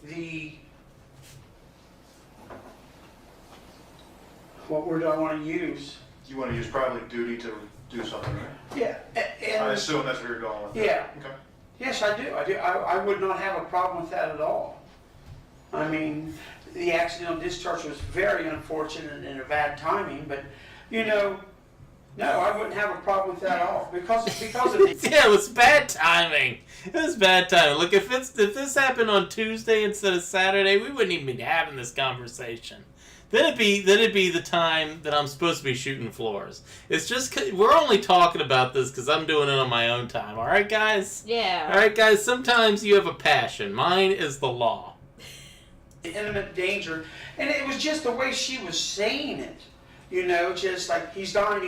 the, what word do I want to use? You want to use probably duty to do something, right? Yeah. I assume that's where you're going with that. Yeah. Okay. Yes, I do. I would not have a problem with that at all. I mean, the accidental discharge was very unfortunate and a bad timing, but, you know, No, I wouldn't have a problem with that at all because of the, Yeah, it was bad timing. It was bad timing. Look, if this happened on Tuesday instead of Saturday, we wouldn't even be having this conversation. Then it'd be the time that I'm supposed to be shooting floors. It's just we're only talking about this because I'm doing it on my own time. All right, guys. Yeah. All right, guys. Sometimes you have a passion. Mine is the law. imminent danger, and it was just the way she was saying it. You know, just like, he's dying,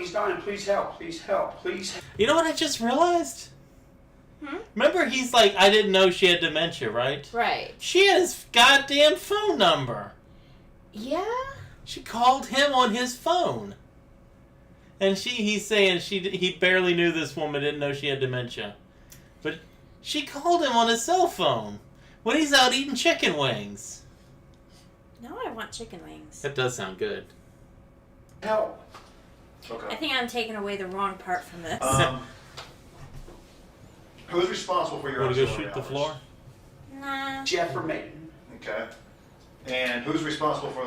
please help, please help, please help. You know what I just realized? Remember, he's like, I didn't know she had dementia, right? Right. She had his goddamn phone number. Yeah? She called him on his phone. And he's saying he barely knew this woman, didn't know she had dementia. But she called him on his cell phone when he's out eating chicken wings. No, I want chicken wings. That does sound good. Help. I Okay. think I'm taking away the wrong part from this. Who's responsible for your Want to go auxiliary shoot the hours? floor? Nah. Jeff or Maiden. Okay. And who's responsible for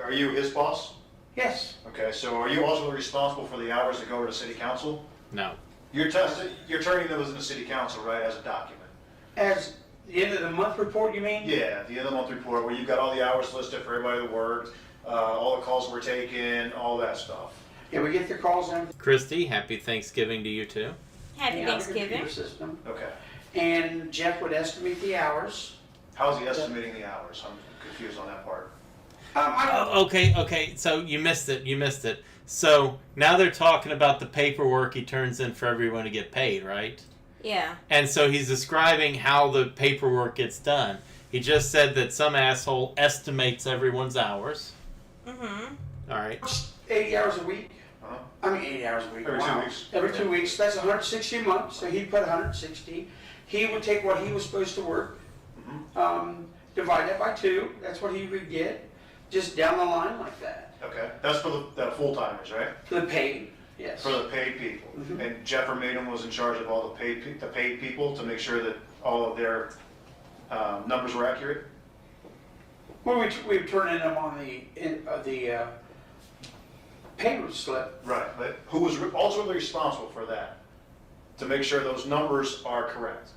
are you his boss? Yes. Okay, so are you also responsible for the hours that go over to city council? No. You're turning those into city council, right, as a document? As the end of the month report, you mean? Yeah, the end of the month report where you've got all the hours listed for everybody that worked, all the calls were taken, all that stuff. Yeah, we get the calls in. Christy, happy Thanksgiving to you too. Happy on the Thanksgiving. computer system. Okay. And Jeff would estimate the hours. How's he estimating the hours? I'm confused on that part. I don't Oh, okay. So you missed it. So now they're talking about the paperwork he turns in for everyone to get paid, right? Yeah. And so he's describing how the paperwork gets done. He just said that some asshole estimates everyone's hours. Mm-hmm. All right. 80 hours a week. Uh-huh. I mean, 80 hours a week. Every 2 Wow. weeks. Every 2 weeks. That's 160 a month. So he'd put 160. He would take what he was supposed to work, divide that by 2. That's what he would get. Just down the line like that. Okay, that's for the full-timers, right? For the paid, yes. For the paid people. Mhm. And Jeff or Maiden was in charge of all the paid people to make sure that all of their numbers were accurate? Well, we turn in them on the payroll slip. Right, but who was ultimately responsible for that? To make sure those numbers are correct?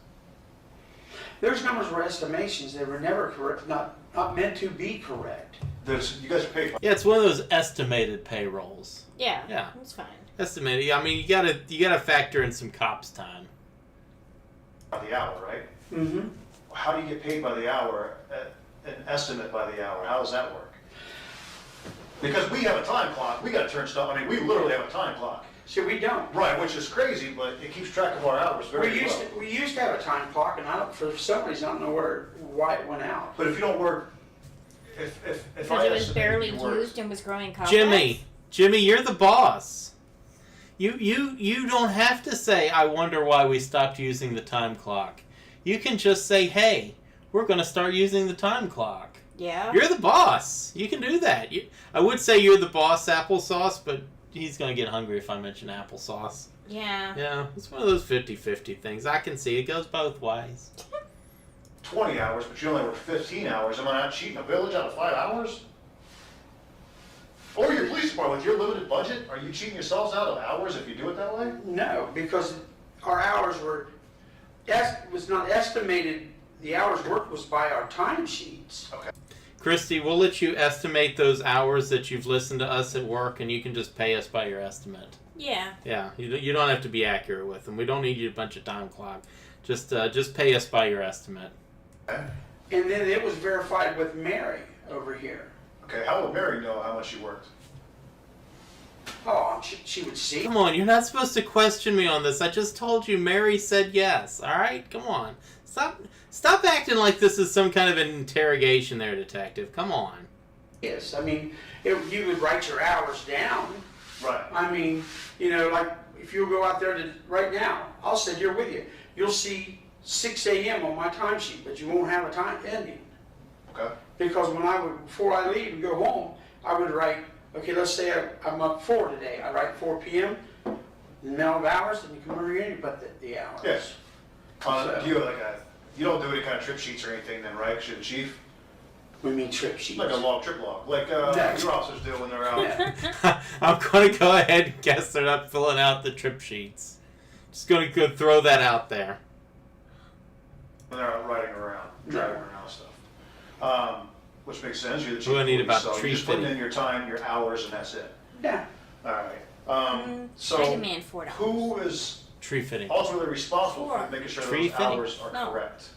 Those numbers were estimations. They were never correct, not meant to be correct. You guys are paid by Yeah, it's one of those estimated payrolls. Yeah. Yeah. That's fine. Estimated. I mean, you gotta factor in some cops' time. the hour, right? Mm-hmm. How do you get paid by the hour, an estimate by the hour? How does that work? Because we have a time clock, we gotta turn stuff, I mean, we literally have a time clock. See, we don't. Right, which is crazy, but it keeps track of our hours very well. We used to have a time clock, and for some reason, I don't know why it went out. But if you don't work, if Because I it was estimate barely you work- used and was growing complex. Jimmy, you're the boss. You don't have to say, I wonder why we stopped using the time clock. You can just say, hey, we're going to start using the time clock. Yeah. You're the boss. You can do that. I would say you're the boss, applesauce, but he's going to get hungry if I mention applesauce. Yeah. Yeah, it's one of those 50-50 things. I can see it goes both ways. 20 hours, but you only work 15 hours. Am I not cheating a village out of 5 hours? Or your police department, with your limited budget, are you cheating yourselves out of hours if you do it that way? No, because our hours was not estimated. The hours worked was by our time sheets. Okay. Christy, we'll let you estimate those hours that you've listened to us at work, and you can just pay us by your estimate. Yeah. Yeah, you don't have to be accurate with them. We don't need you a bunch of time clock. Just pay us by your estimate. Okay. And then it was verified with Mary over here. Okay, how would Mary know how much you worked? Oh, she would see. Come on, you're not supposed to question me on this. I just told you Mary said yes. All right, come on. Stop acting like this is some kind of an interrogation there, detective. Come on. Yes, I mean, you would write your hours down. Right. I mean, you know, like if you go out there right now, I'll sit here with you. You'll see 6 a.m. on my timesheet, but you won't have a time ending. Okay. Because before I leave and go home, I would write, okay, let's say I'm up 4 today. I write 4 p.m., the amount of hours, and you come over here and you put the hours. Yes. Do you have you don't do any kind of trip sheets or anything then, right? Should the chief? We mean trip sheets. Like a log, trip log, like your officers do when they're out. Yeah. I'm going to go ahead and guess they're not filling out the trip sheets. Just going to go throw that out there. When they're out riding around, driving around and stuff. Which makes sense. You're the chief What do I need of about police, so tree you're just putting fitting? in your time, your hours, and that's it. Yeah. All right. I So demand $4. who is Tree fitting. ultimately responsible for Sure. making sure Tree those fitting. hours are No. correct?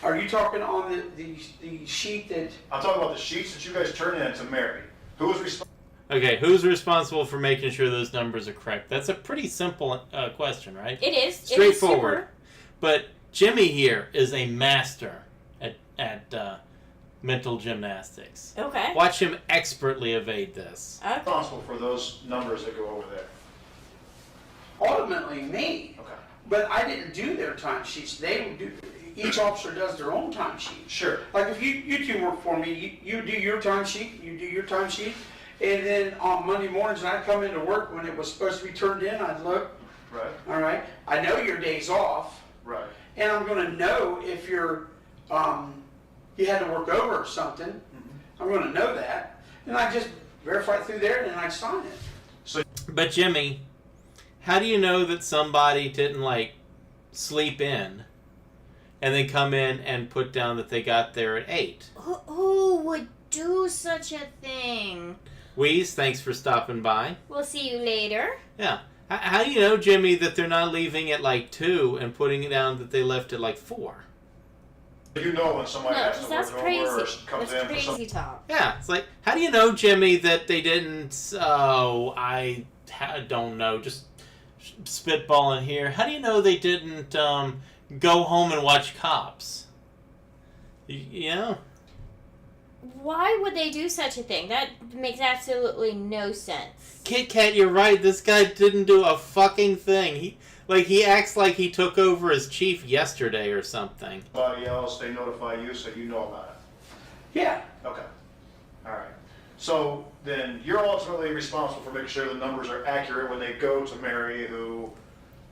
Are you talking on the sheet that? I'm talking about the sheets that you guys turn in to Mary. Who is responsible? Okay, who's responsible for making sure those numbers are correct? That's a pretty simple question, right? It is. Straightforward. It is But Jimmy here is a master at mental gymnastics. super. Okay. Watch him expertly evade this. Okay. Responsible for those numbers that go over there. Ultimately me. Okay. But I didn't do their time sheets. They would do. Each officer does their own time sheet. Sure. Like if you two work for me, you do your time sheet, you do your time sheet, and then on Monday mornings when I come into work when it was supposed to be turned in, I'd look. Right. All right. I know your day's off, Right. and I'm going to know if you're you had to work over or something. I'm going to know that, and I just verify through there, and then I sign it. But Jimmy, how do you know that somebody didn't sleep in and then come in and put down that they got there at 8? Who would do such a thing? Wheeze, thanks for stopping by. We'll see you later. Yeah. How do you know, Jimmy, that they're not leaving at 2 and putting it down that they left at 4? You know when somebody No, has because to that's work crazy. over or comes That's in for some. crazy talk. Yeah, it's like, how do you know, Jimmy, that they didn't, I don't know, just spitballing here. How do you know they didn't go home and watch Cops? You know? Why would they do such a thing? That makes absolutely no sense. Kit Kat, you're right. This guy didn't do a fucking thing. He acts like he took over as chief yesterday or something. Somebody else, they notify you so you know about Yeah. it. Okay. All right. So then you're ultimately responsible for making sure the numbers are accurate when they go to Mary, who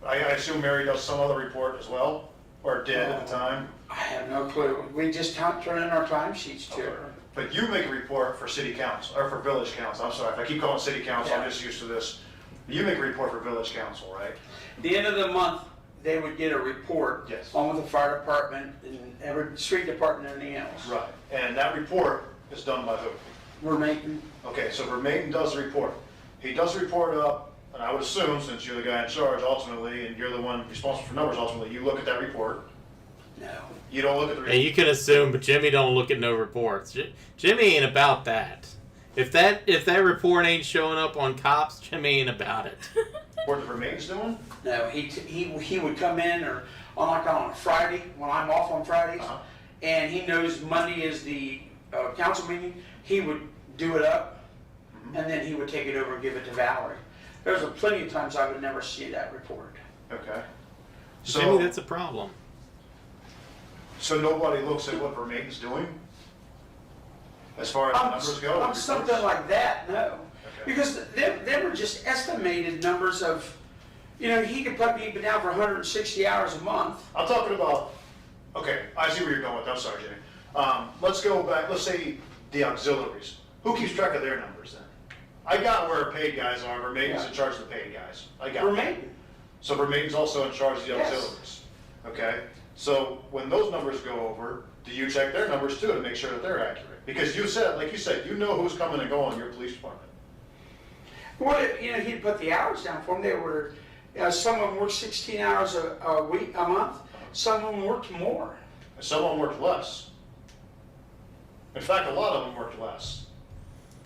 I assume Mary does some other report as well, or did at the time. I have no clue. We just turn in our time sheets to her. But you make a report for city council, or for village council. I'm sorry, if I keep calling city council, I'm Yeah. just used to this. You make a report for village council, right? The end of the month, they would get a report. Yes. On with the fire department and every street department and everything else. Right. And that report is done by who? We're making, Okay, so Vermaiden does the report. He does the report up, and I would assume, since you're the guy in charge ultimately, and you're the one responsible for numbers ultimately, you look at that report. no. You don't look at the Yeah, report. you can assume, but Jimmy don't look at no reports. Jimmy ain't about that. If that report ain't showing up on Cops, Jimmy ain't about it. What the Vermaiden's doing? No, he would come in or on a Friday, when I'm off on Fridays, Uh-huh. and he knows Monday is the council meeting, he would do it up, and then he would take it over and give it to Valerie. There's plenty of times I would never see that report. Okay. Jimmy, So, that's a problem. so nobody looks at what Vermaiden's doing? As far as the numbers go? On the something reports? like that, no. Okay. Because they were just estimated numbers of, he could put me down for 160 hours a month. I'm talking about, okay, I see where you're going with that. I'm sorry, Jimmy. Let's go back, let's say the auxiliaries. Who keeps track of their numbers then? I got where paid guys are. Vermaiden's Yeah. in charge of the paid guys. I got For that. me. So Vermaiden's also in charge of the Yes. auxiliaries. Okay? So when those numbers go over, do you check their numbers too to make sure that they're accurate? Because you said, like you said, you know who's coming and going in your police department. Well, he'd put the hours down for them. They were, some of them worked 16 hours a week, a month. Some of them worked more. And some of them worked less. In fact, a lot of them worked less.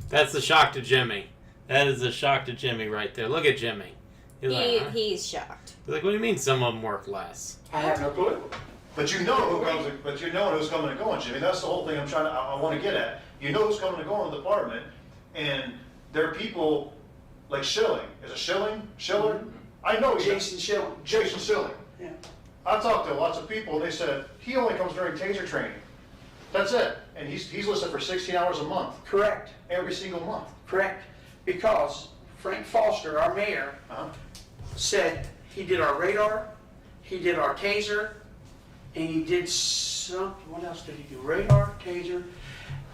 That's a shock to Jimmy. That is a shock to Jimmy right there. Look at Jimmy. He's like, huh? He's shocked. He's like, what do you mean some of them work less? I have no clue. But you know who comes, but you know who's coming and going, Jimmy. That's the whole thing I want to get at. You know who's coming and going in the department, and there are people like Schilling. Is it Schilling? Schiller? I know Jason Schilling. Jason Schilling. Yeah. I talked to lots of people, and they said he only comes during taser training. That's it. And he's listed for 16 hours a month, Correct. every single month. Correct. Because Frank Foster, our mayor, Uh-huh. said he did our radar, he did our taser, and he did something. What else did he do? Radar, taser.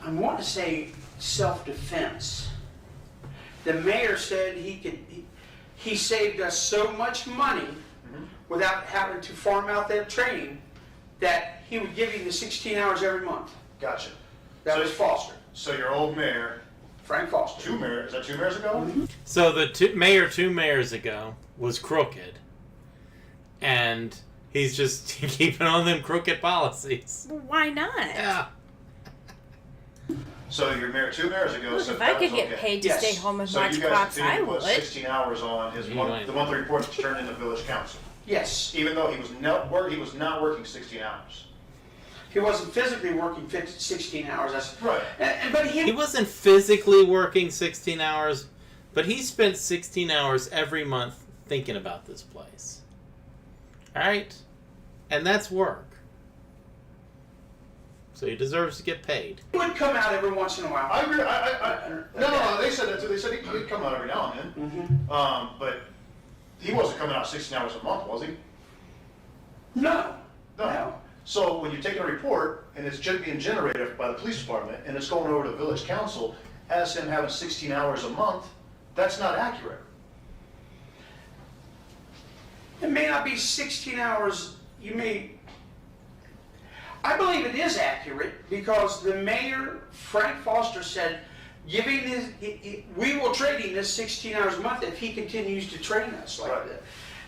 I want to say self-defense. The mayor said he saved us so much money without having to farm out that training that he would give you the 16 hours every month. Gotcha. That So- was Foster, So your old mayor, Frank Foster. is that 2 mayors ago? So the mayor 2 mayors ago was crooked, and he's just keeping on them crooked policies. Well, why not? Yeah. So your mayor 2 mayors ago Look, said if I that was could get okay. paid to Yes. stay home and So watch you guys crops, continue I to put would. 16 hours on his You the might. monthly report that's turned into village council, Yes, even though he was not working 16 hours. he wasn't physically working 16 hours. That's Right. but He wasn't physically working 16 hours, but he spent 16 hours every month thinking about this place. All right? And that's work. So he deserves to get paid. he would come out every once in a while. I agree. No, they said that too. They said he'd come out every now and then. But he wasn't coming out 16 hours a month, was he? No. No. So when you're taking a report and it's being generated by the police department and it's going over to the village council as him having 16 hours a month, that's not accurate. It may not be 16 hours. I believe it is accurate because the mayor, Frank Foster, said, we will trade him this 16 hours a month if he continues to train us like Right. that.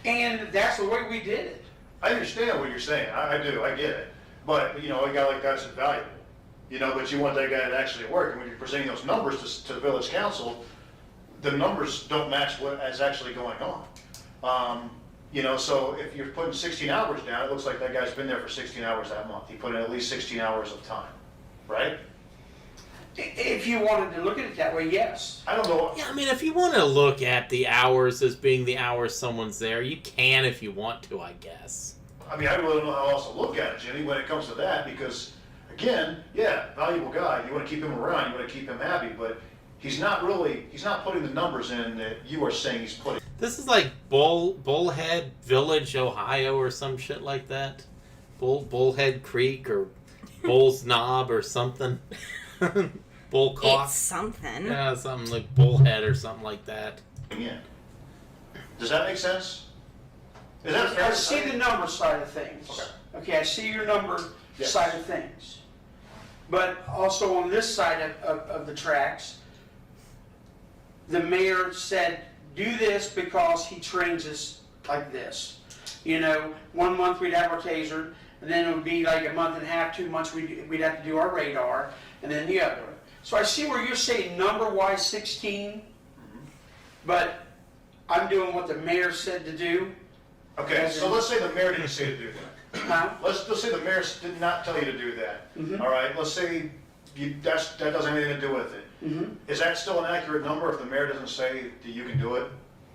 And that's the way we did it. I understand what you're saying. I do. I get it. But, a guy like that's invaluable. But you want that guy to actually work. And when you're presenting those numbers to the village council, the numbers don't match what is actually going on. So if you're putting 16 hours down, it looks like that guy's been there for 16 hours that month. He put in at least 16 hours of time, right? If you wanted to look at it that way, yes. I don't know. Yeah, I mean, if you want to look at the hours as being the hours someone's there, you can if you want to, I guess. I mean, I really don't know how else to look at it, Jimmy, when it comes to that, because, again, yeah, valuable guy. You want to keep him around, you want to keep him happy, but he's not putting the numbers in that you are saying he's putting. This is like Bullhead Village, Ohio, or some shit like that. Bullhead Creek or Bull's Knob or something. Bull Cough. It's something. Yeah, something like Bullhead or something like that. In. Does that make sense? Is that fair I to see say? the number side of things. Okay, I see your number Yes. side of things. But also on this side of the tracks, the mayor said, do this because he trains us like this. 1 month we'd have our taser, and then it would be like a month and a half, 2 months we'd have to do our radar, and then the other. So I see where you're saying number-wise 16, but I'm doing what the mayor said to do. Okay, so let's say the mayor didn't say to do that. Huh? Let's say the mayor did not tell you to do that. All right, let's say that doesn't have anything to do with it. Is that still an accurate number if the mayor doesn't say that you can do it?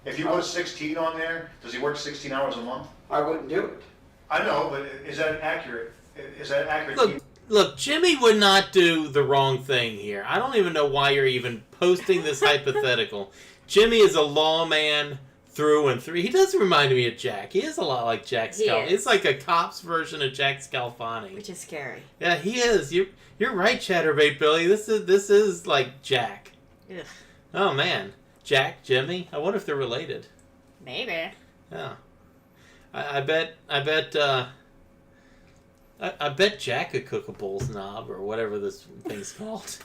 If you put 16 on there, does he work 16 hours a month? I wouldn't do it. I know, but is that accurate? Is that accurate? Look, Jimmy would not do the wrong thing here. I don't even know why you're even posting this hypothetical. Jimmy is a lawman through and through. He does remind me of Jack. He is a lot like Jack Scalfani. is. It's like a cop's version of Jack Scalfani. Which is scary. Yeah, he is. You're right, Chatterbait Billy. This is like Jack. Ugh. Oh man, Jack, Jimmy. I wonder if they're related. Maybe. Yeah, I bet Jack could cook a bull's knob or whatever this thing's called.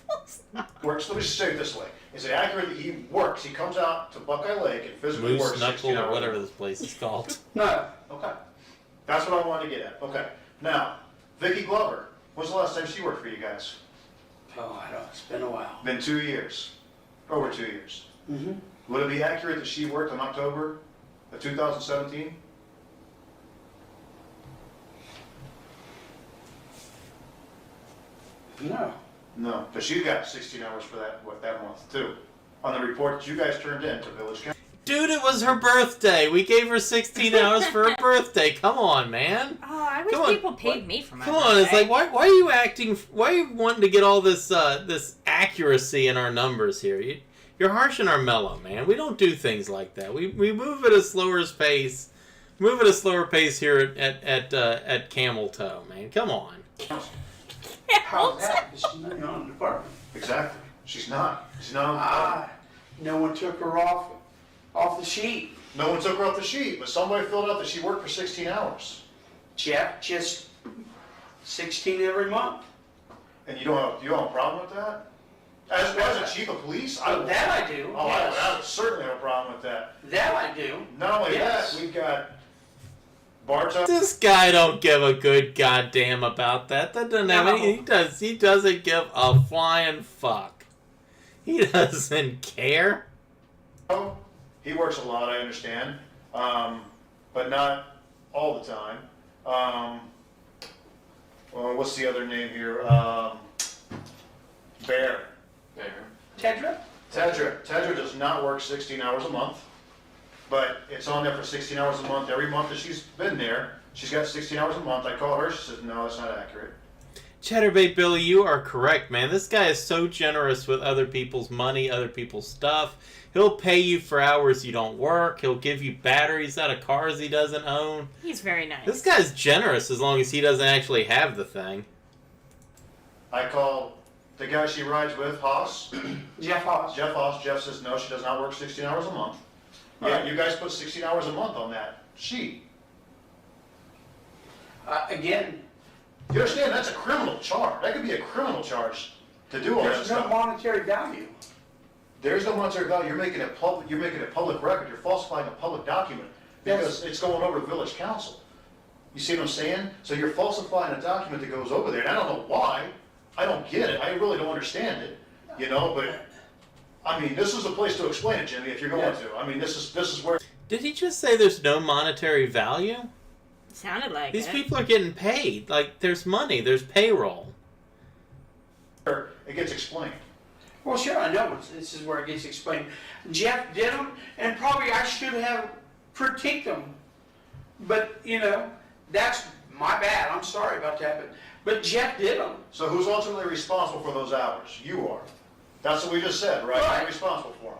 Works. Let me just say it this way: is it accurate that he works? He comes out to Buckeye Lake and physically Moose works 16 knuckle hours. or whatever this place is called. No. Okay, that's what I wanted to get at. Okay, now Vicki Glover. When's the last time she worked for you guys? Oh, I don't. It's been a while. Been 2 years, over 2 years. Would it be accurate that she worked in October of 2017? No. No, because she got 16 hours for that month too, on the report that you guys turned in to Village County. Dude, it was her birthday. We gave her 16 hours for her birthday. Come on, man. Oh, I wish Come on. people paid me for my Come on, it's birthday. like why are you acting? Why are you wanting to get all this this accuracy in our numbers here? You're harsh and our mellow, man. We don't do things like that. We move at a slower pace. Move at a slower pace here at Camel Toe, man. Come on. How's that? She's not on the department. Exactly. She's not. She's not on the department. No one took her off the sheet. No one took her off the sheet, but somebody filled out that she worked for 16 hours. Jeff, just 16 every month. And you don't have a problem with that? As a chief of police, I would. That I do. Oh, yes. I would certainly have a problem with that. That I do. Not only Yes. that, we've got bartenders. This guy don't give a good goddamn about that. That doesn't have No. any. He doesn't give a flying fuck. He doesn't care. He works a lot, I understand, but not all the time. Well, what's the other name here? Bear. There. Tedra? Tedra does not work 16 hours a month, but it's on there for 16 hours a month. Every month that she's been there, she's got 16 hours a month. I call her, she says, no, that's not accurate. Chatterbait Billy, you are correct, man. This guy is so generous with other people's money, other people's stuff. He'll pay you for hours you don't work. He'll give you batteries out of cars he doesn't own. He's very nice. This guy's generous as long as he doesn't actually have the thing. I call the guy she rides with, Haas. Jeff Haas. Jeff Haas. Jeff says, no, she does not work 16 hours a month. Yeah, Right. you guys put 16 hours a month on that sheet. Again, You understand, that's a criminal charge. That could be a criminal charge to do all that there's no stuff. monetary value. There's no monetary value. You're making it public record. You're falsifying a public document because it's going over to village council. You see what I'm saying? So you're falsifying a document that goes over there. And I don't know why. I don't get it. I really don't understand it. You know, but I mean, this is the place to explain it, Jimmy, if you're going to. I mean, this is where Did he just say there's no monetary value? Sounded like These it. people are getting paid. Like, there's money. There's payroll. it gets explained. Well, sure, I know. This is where it gets explained. Jeff did them, and probably I should have critiqued them. But, you know, that's my bad. I'm sorry about that. But Jeff did them. So who's ultimately responsible for those hours? You are. That's what we just said, right? Right. You're responsible for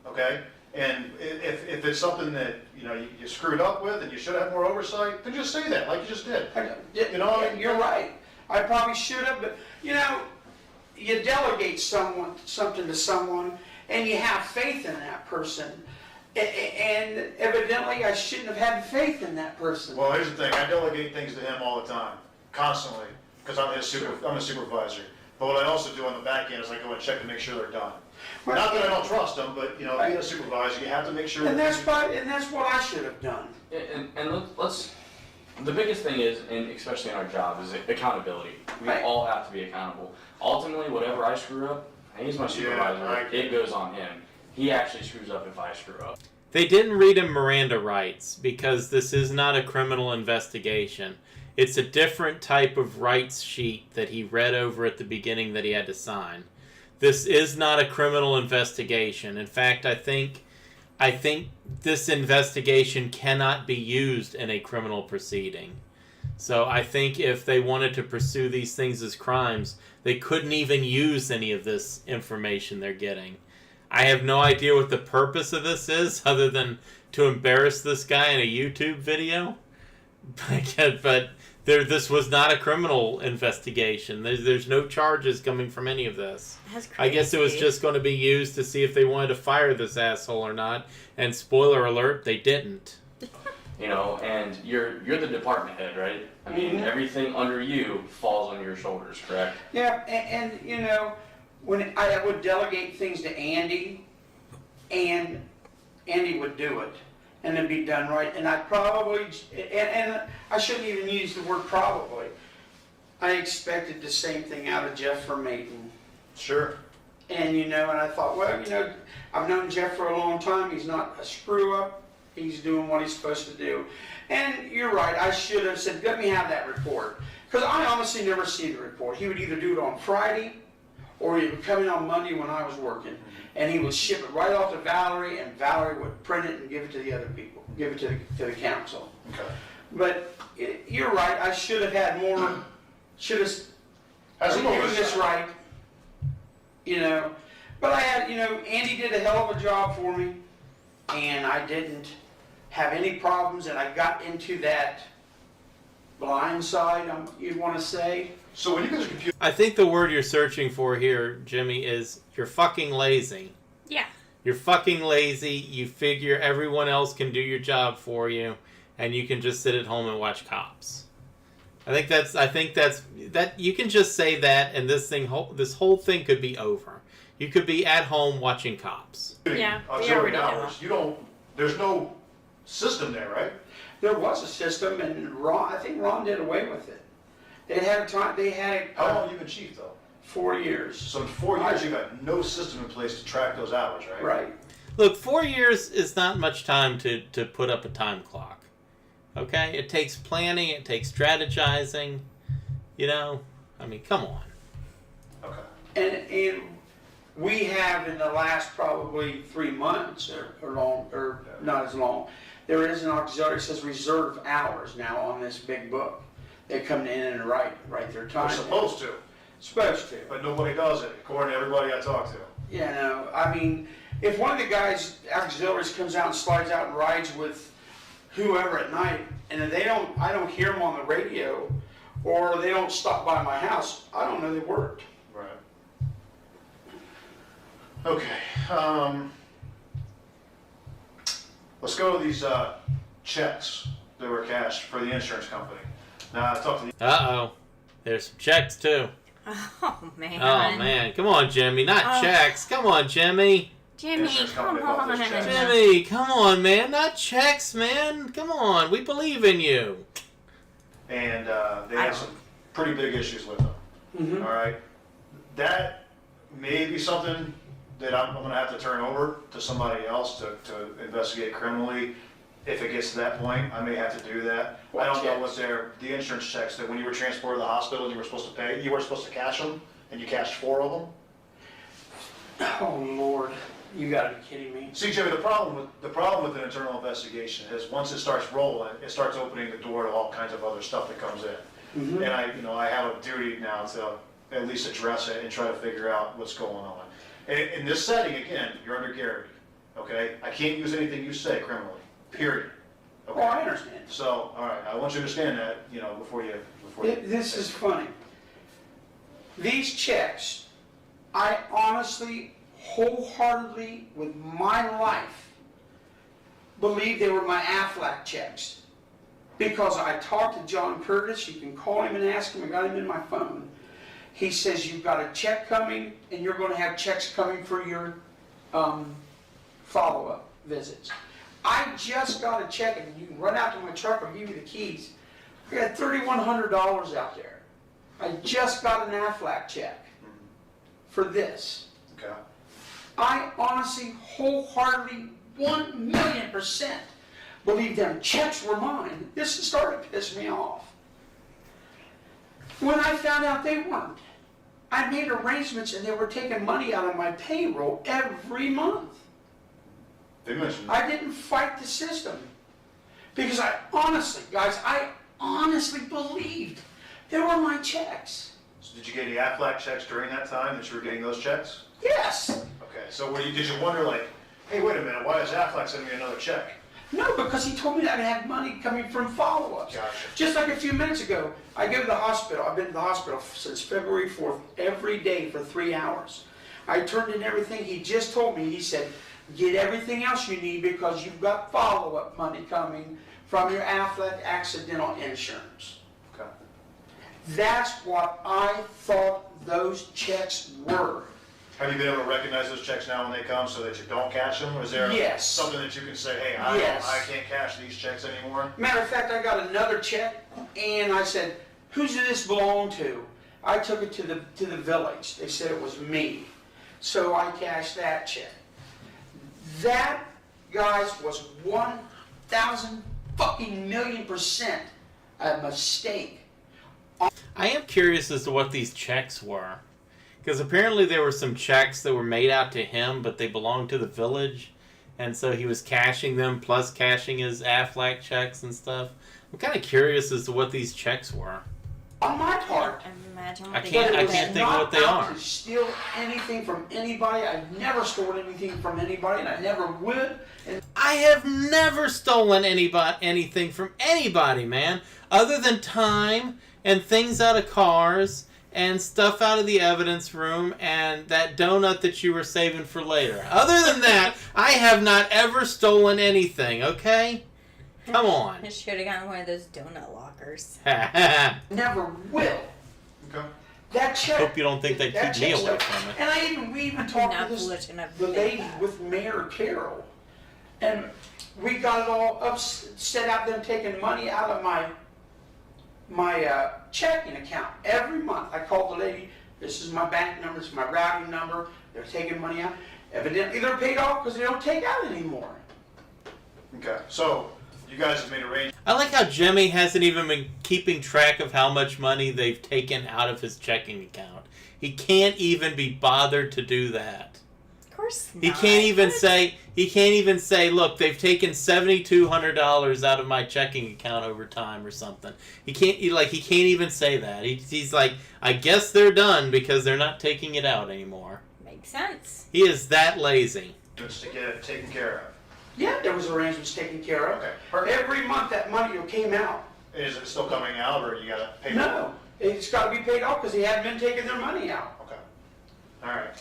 them. Okay? And if it's something that, you know, you screwed up with and you should have more oversight, then just say that, like you just did. You know what I mean? You're right. I probably should have, but, you know, you delegate something to someone, and you have faith in that person. And evidently, I shouldn't have had faith in that person. Well, here's the thing. I delegate things to him all the time, constantly, because I'm a supervisor. But what I also do on the back end is I go and check to make sure they're done. Well, Not that I don't trust them, but, you know, being a supervisor, you have to make sure And that... that's what I should have done. And let's, the biggest thing is, and especially in our job, is accountability. We Right. all have to be accountable. Ultimately, whatever I screw up, he's my supervisor, I- it goes on him. He actually screws up if I screw up. They didn't read him Miranda rights because this is not a criminal investigation. It's a different type of rights sheet that he read over at the beginning that he had to sign. This is not a criminal investigation. In fact, I think this investigation cannot be used in a criminal proceeding. So I think if they wanted to pursue these things as crimes, they couldn't even use any of this information they're getting. I have no idea what the purpose of this is other than to embarrass this guy in a YouTube video. But this was not a criminal investigation. There's no charges coming from any of this. That's crazy. I guess it was just going to be used to see if they wanted to fire this asshole or not. And spoiler alert, they didn't. You know, and you're the department head, right? I mean, everything under you falls on your shoulders, correct? Yeah, and you know, when I would delegate things to Andy, and Andy would do it, and it'd be done right. And I'd probably, and I shouldn't even use the word probably. I expected the same thing out of Jeff from Maiden. Sure. And you know, and I thought, well, you know, I've known Jeff for a long time. He's not a screw up. He's doing what he's supposed to do. And you're right. I should have said, let me have that report, because I honestly never see the report. He would either do it on Friday, or he would come in on Monday when I was working, and he would ship it right off to Valerie, and Valerie would print it and give it to the other people, give it to the council. Okay. But you're right. I should have had more. Should have Has some doing oversight. this right. You know, but I had, you know, Andy did a hell of a job for me, and I didn't. have any problems, and I got into that blind side, you'd want to say. So when you guys are confused, I think the word you're searching for here, Jimmy, is you're fucking lazy. Yeah. You're fucking lazy. You figure everyone else can do your job for you, and you can just sit at home and watch Cops. I think that's you can just say that, and this whole thing could be over. You could be at home watching Cops. Yeah, we auxiliary already hours, there's no system there, right? There was a system, and I think Ron did away with it. They had How long have you been chief, though? 4 years. So in 4 years, you got no system in place to track those hours, right? Right. Look, 4 years is not much time to put up a time clock. Okay? It takes planning, it takes strategizing. You know? I mean, come on. Okay. And we have in the last probably 3 months or not as long, there is an auxiliary that says reserve hours now on this big book. They come in and write their time. They're supposed to, Supposed to. but nobody does it, according to everybody I talk to. You know, I mean, if one of the guys, auxiliaries, comes out and slides out and rides with whoever at night, and if I don't hear them on the radio, or they don't stop by my house, I don't know they worked. Right. Okay. Let's go to these checks that were cashed for the insurance company. Now, I talked to the Uh-oh. There's some checks, too. Oh, man. Oh, man. Come on, Jimmy. Not checks. Come on, Jimmy. Jimmy, Insurance come company bought those on. checks. Jimmy, come on, man. Not checks, man. Come on. We believe in you. and they had some pretty big issues with them. Mm-hmm. All right, that may be something that I'm going to have to turn over to somebody else to investigate criminally. If it gets to that point, I may have to do that. What I don't know checks? what the insurance checks that when you were transported to the hospital, you were supposed to pay. You weren't supposed to cash them, and you cashed 4 of them. Oh Lord, you gotta be kidding me. See, Jimmy, the problem with an internal investigation is once it starts rolling, it starts opening the door to all kinds of other stuff that comes in. Mm-hmm. And I have a duty now to at least address it and try to figure out what's going on. In this setting, again, you're under Garrity, okay? I can't use anything you say criminally, period. Okay? Oh, I understand. So, all right, I want you to understand that, before you. This is funny. These checks, I honestly, wholeheartedly, with my life, believe they were my Aflac checks. Because I talked to John Curtis, you can call him and ask him, I got him in my phone. He says, you've got a check coming, and you're going to have checks coming for your follow-up visits. I just got a check, and you can run out to my truck, I'll give you the keys. I got $3,100 out there. I just got an Aflac check for this. Okay. I honestly, wholeheartedly, 1,000,000% believe them checks were mine. This started to piss me off. When I found out they weren't, I made arrangements and they were taking money out of my payroll every month. They mentioned I didn't fight the system because I honestly believed they were my checks. So did you get any Aflac checks during that time that you were getting those checks? Yes. Okay, so did you wonder like, hey, wait a minute, why is Aflac sending me another check? No, because he told me that I had money coming from follow-ups. Gotcha. Just like a few minutes ago, I go to the hospital. I've been to the hospital since February 4th, every day for 3 hours. I turned in everything he just told me. He said, get everything else you need because you've got follow-up money coming from your Aflac accidental insurance. Okay. That's what I thought those checks were. Have you been able to recognize those checks now when they come so that you don't cash them? Or is there Yes. something that you can say, hey, Yes. I can't cash these checks anymore? Matter of fact, I got another check, and I said, "Who does this belong to?" I took it to the village. They said it was me, so I cashed that check. That, guys, was 1,000 fucking million% a mistake. I am curious as to what these checks were. Because apparently there were some checks that were made out to him, but they belonged to the village. And so he was cashing them, plus cashing his Aflac checks and stuff. I'm kind of curious as to what these checks were. On my part, Imagine I what they can't- did I with can't it. think of what they not out are. to steal anything from anybody. I've never stolen anything from anybody, and I never would. And I have never stolen anything from anybody, man, other than time and things out of cars and stuff out of the evidence room and that donut that you were saving for later. Other than that, I have not ever stolen anything, okay? Come on. I should have gotten one of those donut lockers. Never will. Okay. That check. Hope you don't think they that keep me check's away like- from it. And we even I'm talked not to foolish enough to the think lady that. with Mayor Carroll, and we got it all upset out them taking money out of my checking account every month. I called the lady. This is my bank number. This is my routing number. They're taking money out. Evidently, they're paid off because they don't take out anymore. Okay. So you guys have made arrangements. I like how Jimmy hasn't even been keeping track of how much money they've taken out of his checking account. He can't even be bothered to do that. Of course not. He can't even say, look, they've taken $7,200 out of my checking account over time or something. He can't even say that. He's like, I guess they're done because they're not taking it out anymore. Makes sense. He is that lazy. To get it taken care of. Yeah, there was arrangements taken care of. Okay. Perfect. Every month that money came out. Is it still coming out, or you got to pay? No, it's got to be paid off because they haven't been taking their money out. Okay. All right.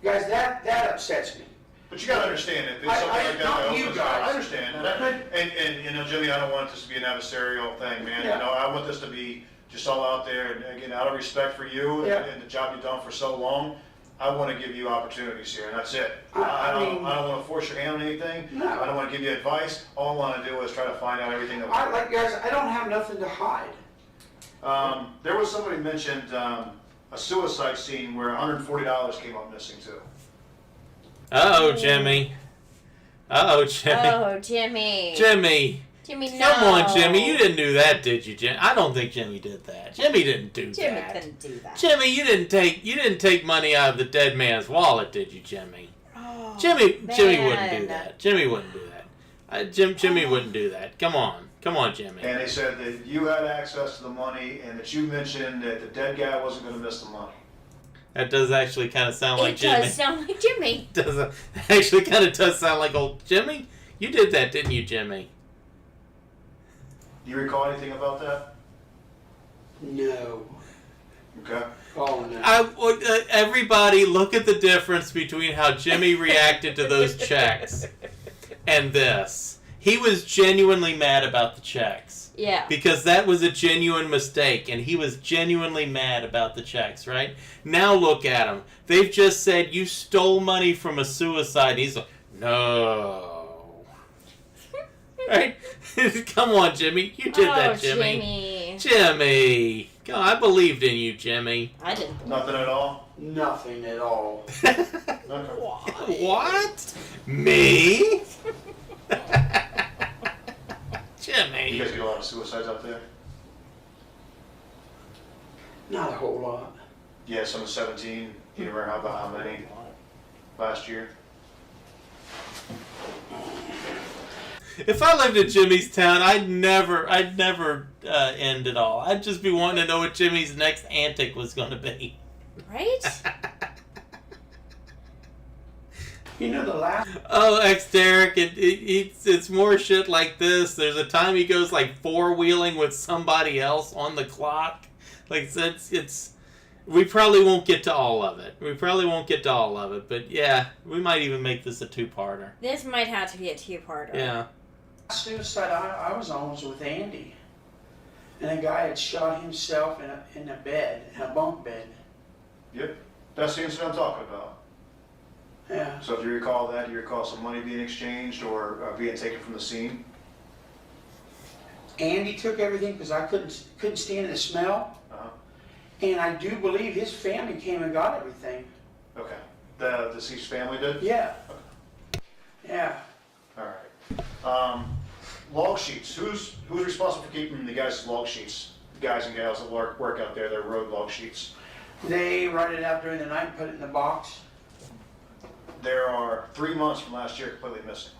Guys, that upsets me. But you got to understand that there's something like that. not that you also- guys. I understand, and you know, Jimmy, I don't want this to be an adversarial thing, man. Yeah. You know, I want this to be just all out there, and again, out of respect for you Yeah. and the job you've done for so long. I want to give you opportunities here, and that's it. I I mean- don't want to force your hand on anything. No. I don't want to give you advice. All I want to do is try to find out everything that. Guys, I don't have nothing to hide. There was somebody mentioned a suicide scene where $140 came up missing too. Uh-oh, Jimmy. Uh-oh, Jimmy. Oh, Jimmy. Jimmy. Jimmy, no. Come on, Jimmy. You didn't do that, did you, Jimmy? I don't think Jimmy did that. Jimmy didn't do Jimmy that. couldn't do that. Jimmy, you didn't take money out of the dead man's wallet, did you, Jimmy? Oh, Jimmy wouldn't do man. that. Jimmy wouldn't do that. Jimmy wouldn't do that. Come on, Jimmy. And they said that you had access to the money, and that you mentioned that the dead guy wasn't going to miss the money. That does actually kind of sound like It Jimmy. does sound like Jimmy. Does actually kind of does sound like old Jimmy. You did that, didn't you, Jimmy? Do you recall anything about that? No. Okay. Oh, no. Everybody, look at the difference between how Jimmy reacted to those checks and this. He was genuinely mad about the checks. Yeah. Because that was a genuine mistake, and he was genuinely mad about the checks, right? Now look at him. They've just said, you stole money from a suicide. He's like, no. Right? Come on, Jimmy. You did that, Jimmy. Jimmy. Come on, I believed in you, Jimmy. I didn't. Nothing at all? Nothing at all. Okay. What? Me? You Jimmy. guys get a lot of suicides out there? Not a whole lot. Yeah, some 17. Do you remember how many last year? If I lived in Jimmy's town, I'd never end it all. I'd just be wanting to know what Jimmy's next antic was going to be. Right? You know the last... Oh, Derek, it's more shit like this. There's a time he goes like four-wheeling with somebody else on the clock. Like it's we probably won't get to all of it. But yeah, we might even make this a two-parter. This might have to be a two-parter. Yeah. suicide I was on was with Andy. And a guy had shot himself in a bed, in a bunk bed. Yep. That's the incident I'm talking about. Yeah. So if you recall that, do you recall some money being exchanged or being taken from the scene? Andy took everything because I couldn't stand the smell. Uh-huh. And I do believe his family came and got everything. Okay. The deceased family did? Yeah. Yeah. All right. Log sheets. Who's responsible for keeping the guys' log sheets? Guys and gals that work out there, their road log sheets. They write it out during the night and put it in the box. There are 3 months from last year completely missing.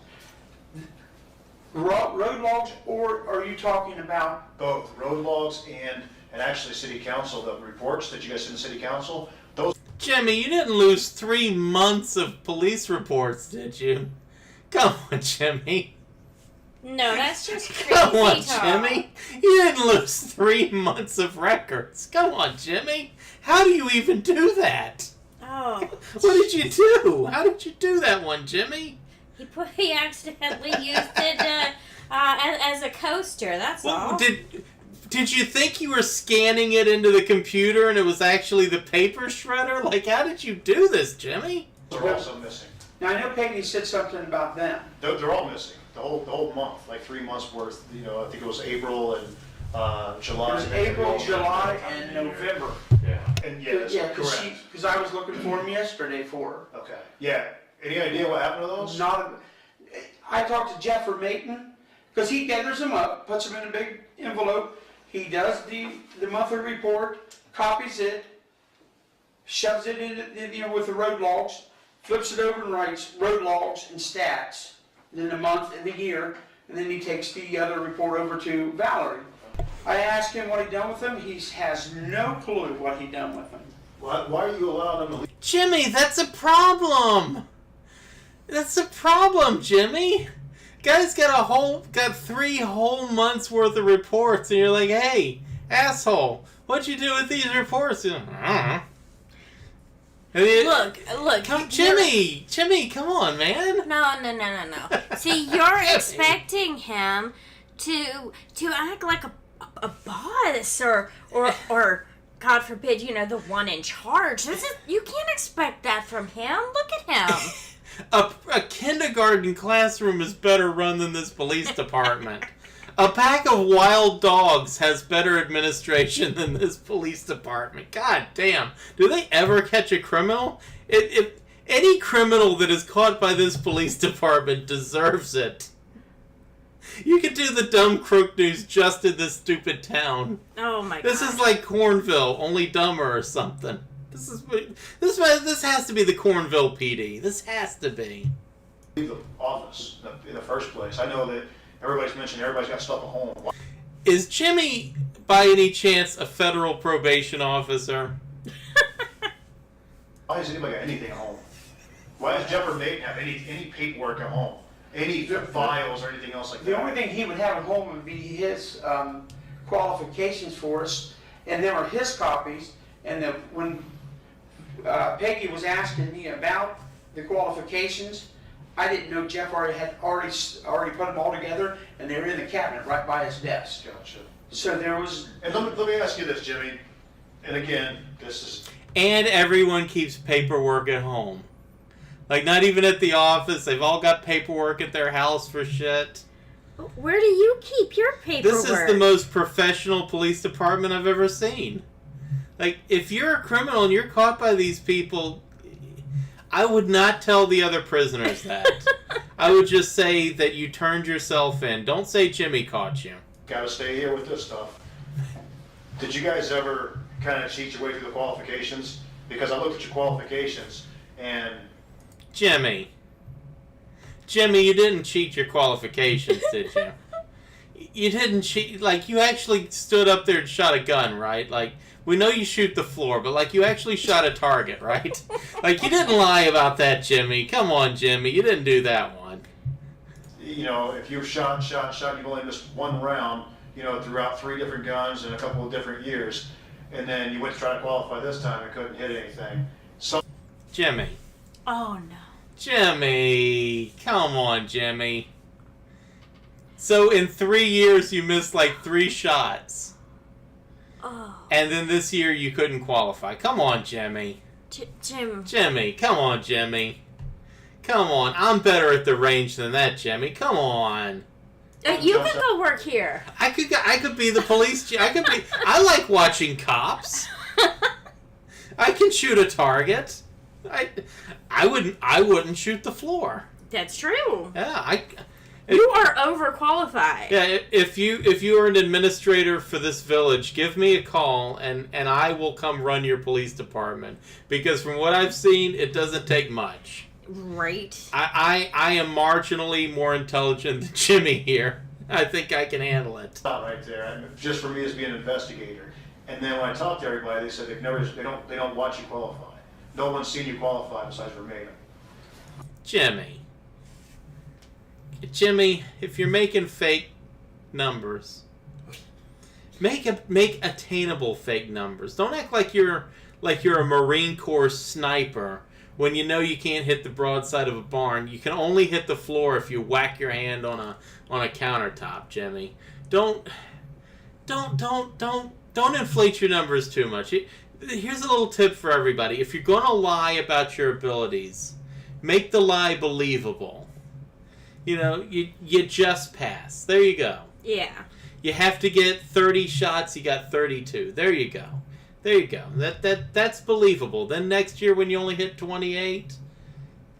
Road logs, or are you talking about? Both road logs and actually city council, the reports that you guys send to city council, those Jimmy, you didn't lose 3 months of police reports, did you? Come on, Jimmy. No, that's just crazy Come on, talk. Jimmy. You didn't lose 3 months of records. Come on, Jimmy. How do you even do that? Oh. What did you do? How did you do that one, Jimmy? He accidentally used it as a coaster, that's all. Did you think you were scanning it into the computer and it was actually the paper shredder? Like, how did you do this, Jimmy? They're also missing. Now, I know Peggy said something about them. They're all missing. The whole month, like 3 months worth. You know, I think it was April and July. It was April, July, and November. Yeah. And yes, correct. Because I was looking for them yesterday for her. Okay. Yeah. Any idea what happened to those? I talked to Jeff or Maton, because he gathers them up, puts them in a big envelope. He does the monthly report, copies it, shoves it in with the road logs, flips it over and writes road logs and stats, then the month and the year, and then he takes the other report over to Valerie. I asked him what he done with them. He has no clue what he done with them. Why are you allowing them to leave? Jimmy, that's a problem. That's a problem, Jimmy. Guy's got 3 whole months worth of reports, and you're like, hey, asshole, what'd you do with these reports? I don't know. Look. Jimmy, come on, man. No. See, you're expecting him to act like a boss or God forbid, the one in charge. You can't expect that from him. Look at him. A kindergarten classroom is better run than this police department. A pack of wild dogs has better administration than this police department. God damn. Do they ever catch a criminal? If any criminal that is caught by this police department deserves it. You could do the dumb crook news just in this stupid town. Oh my god. This is like Cornville, only dumber or something. This has to be the Cornville PD. This has to be. Leave the office in the first place. I know that everybody's got stuff at home. Is Jimmy, by any chance, a federal probation officer? Why has anybody got anything at home? Why does Jeff or Nate have any paperwork at home? Any files or anything else like that? The only thing he would have at home would be his qualifications for us, and them are his copies. And when Peggy was asking me about the qualifications, I didn't know Jeff already put them all together, and they were in the cabinet right by his desk. Gotcha. So there was. And let me ask you this, Jimmy. And again, this is. And everyone keeps paperwork at home. Like, not even at the office. They've all got paperwork at their house for shit. Where do you keep your paperwork? This is the most professional police department I've ever seen. Like, if you're a criminal and you're caught by these people, I would not tell the other prisoners that. I would just say that you turned yourself in. Don't say Jimmy caught you. Gotta stay here with this stuff. Did you guys ever kind of cheat your way through the qualifications? Because I looked at your qualifications and... Jimmy, you didn't cheat your qualifications, did you? You didn't cheat. Like, you actually stood up there and shot a gun, right? Like, we know you shoot the floor, but, like, you actually shot a target, right? Like, you didn't lie about that, Jimmy. Come on, Jimmy. You didn't do that one. You know, if you shot, you've only missed one round, throughout 3 different guns in a couple of different years, and then you went to try to qualify this time and couldn't hit anything. Jimmy. Oh, no. Jimmy. Come on, Jimmy. So in 3 years, you missed, like, 3 shots. Oh. And then this year, you couldn't qualify. Come on, Jimmy. Jimmy, come on, Jimmy. Come on. I'm better at the range than that, Jimmy. Come on. You can go work here. I could be the police. I like watching cops. I can shoot a target. I wouldn't shoot the floor. That's true. Yeah, you are overqualified. Yeah, if you are an administrator for this village, give me a call and I will come run your police department. Because from what I've seen, it doesn't take much. Right. I am marginally more intelligent than Jimmy here. I think I can handle it. Not right there. Just for me as being an investigator. And then when I talked to everybody, they said they don't watch you qualify. no one's seen you qualify besides for me. Jimmy, if you're making fake numbers, make attainable fake numbers. Don't act like you're a Marine Corps sniper when you know you can't hit the broadside of a barn. You can only hit the floor if you whack your hand on a countertop, Jimmy. Don't inflate your numbers too much. Here's a little tip for everybody. If you're going to lie about your abilities, make the lie believable. You know, you just pass. There you go. Yeah. You have to get 30 shots, you got 32. There you go. That's believable. Then next year when you only hit 28,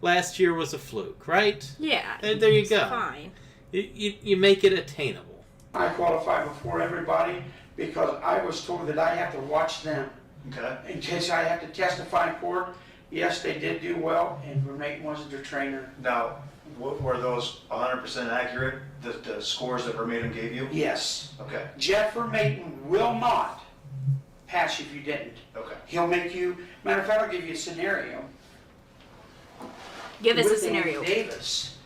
last year was a fluke, right? Yeah. There you go. Fine. You make it attainable. I qualified before everybody because I was told that I have to watch them. Okay. In case I have to testify in court. Yes, they did do well, and Vermaat wasn't their trainer. Now, were those 100% accurate, the scores that Vermaat gave you? Yes. Okay. Jeff Vermaat will not pass you if you didn't. Okay. He'll make you, matter of fact, I'll give you a scenario. Give us a With scenario. Andy Davis,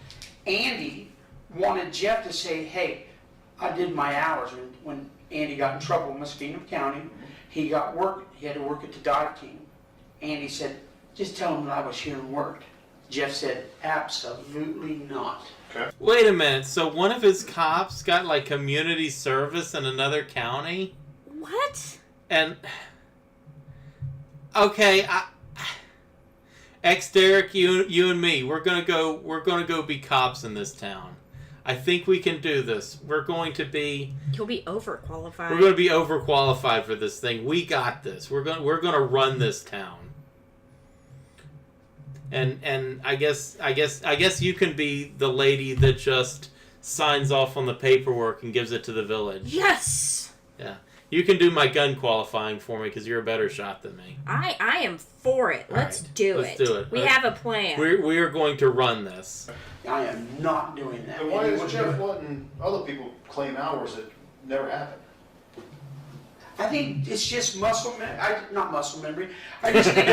Andy wanted Jeff to say, hey, I did my hours. When Andy got in trouble in Muskegon County, he had to work at the dive team. Andy said, just tell him that I was here and worked. Jeff said, absolutely not. Okay. Wait a minute. So one of his cops got like community service in another county? What? And okay, Derek, you and me, we're gonna go be cops in this town. I think we can do this. You'll be overqualified. We're gonna be overqualified for this thing. We got this. We're gonna run this town. And I guess you can be the lady that just signs off on the paperwork and gives it to the village. Yes. Yeah. You can do my gun qualifying for me because you're a better shot than me. I am for it. Let's do it. We have a plan. We are going to run this. I am not doing that. And why And he is wouldn't Jeff do it. letting other people claim hours that never happened? I think it's just not muscle memory. I just think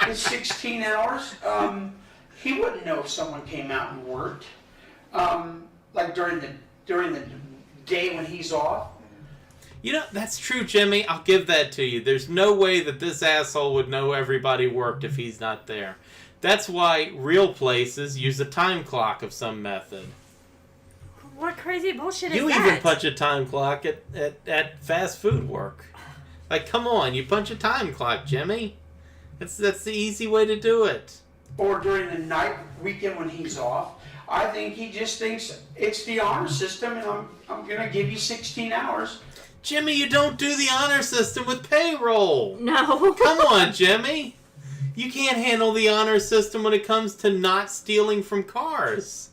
it's 16 hours. He wouldn't know if someone came out and worked. Like during the day when he's off. You know, that's true, Jimmy. I'll give that to you. There's no way that this asshole would know everybody worked if he's not there. That's why real places use a time clock of some method. What crazy bullshit is You that? even punch a time clock at fast food work. Like, come on, you punch a time clock, Jimmy. That's the easy way to do it. Or during the night weekend when he's off. I think he just thinks it's the honor system and I'm going to give you 16 hours. Jimmy, you don't do the honor system with payroll. No. Come on, Jimmy. You can't handle the honor system when it comes to not stealing from cars.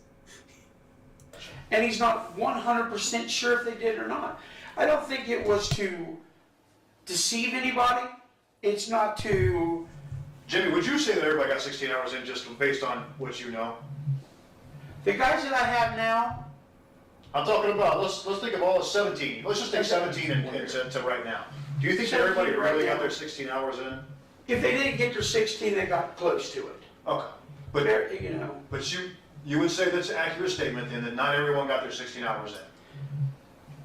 And he's not 100% sure if they did or not. I don't think it was to deceive anybody. It's not to... Jimmy, would you say that everybody got 16 hours in just based on what you know? The guys that I have now, I'm talking about, let's think of all the 17. Let's just take 17 and to right now. Do you think that everybody 17 right really now. got their 16 hours in? if they didn't get their 16, they got close to it. Okay. But, Very, you know, but you would say that's an accurate statement then that not everyone got their 16 hours in?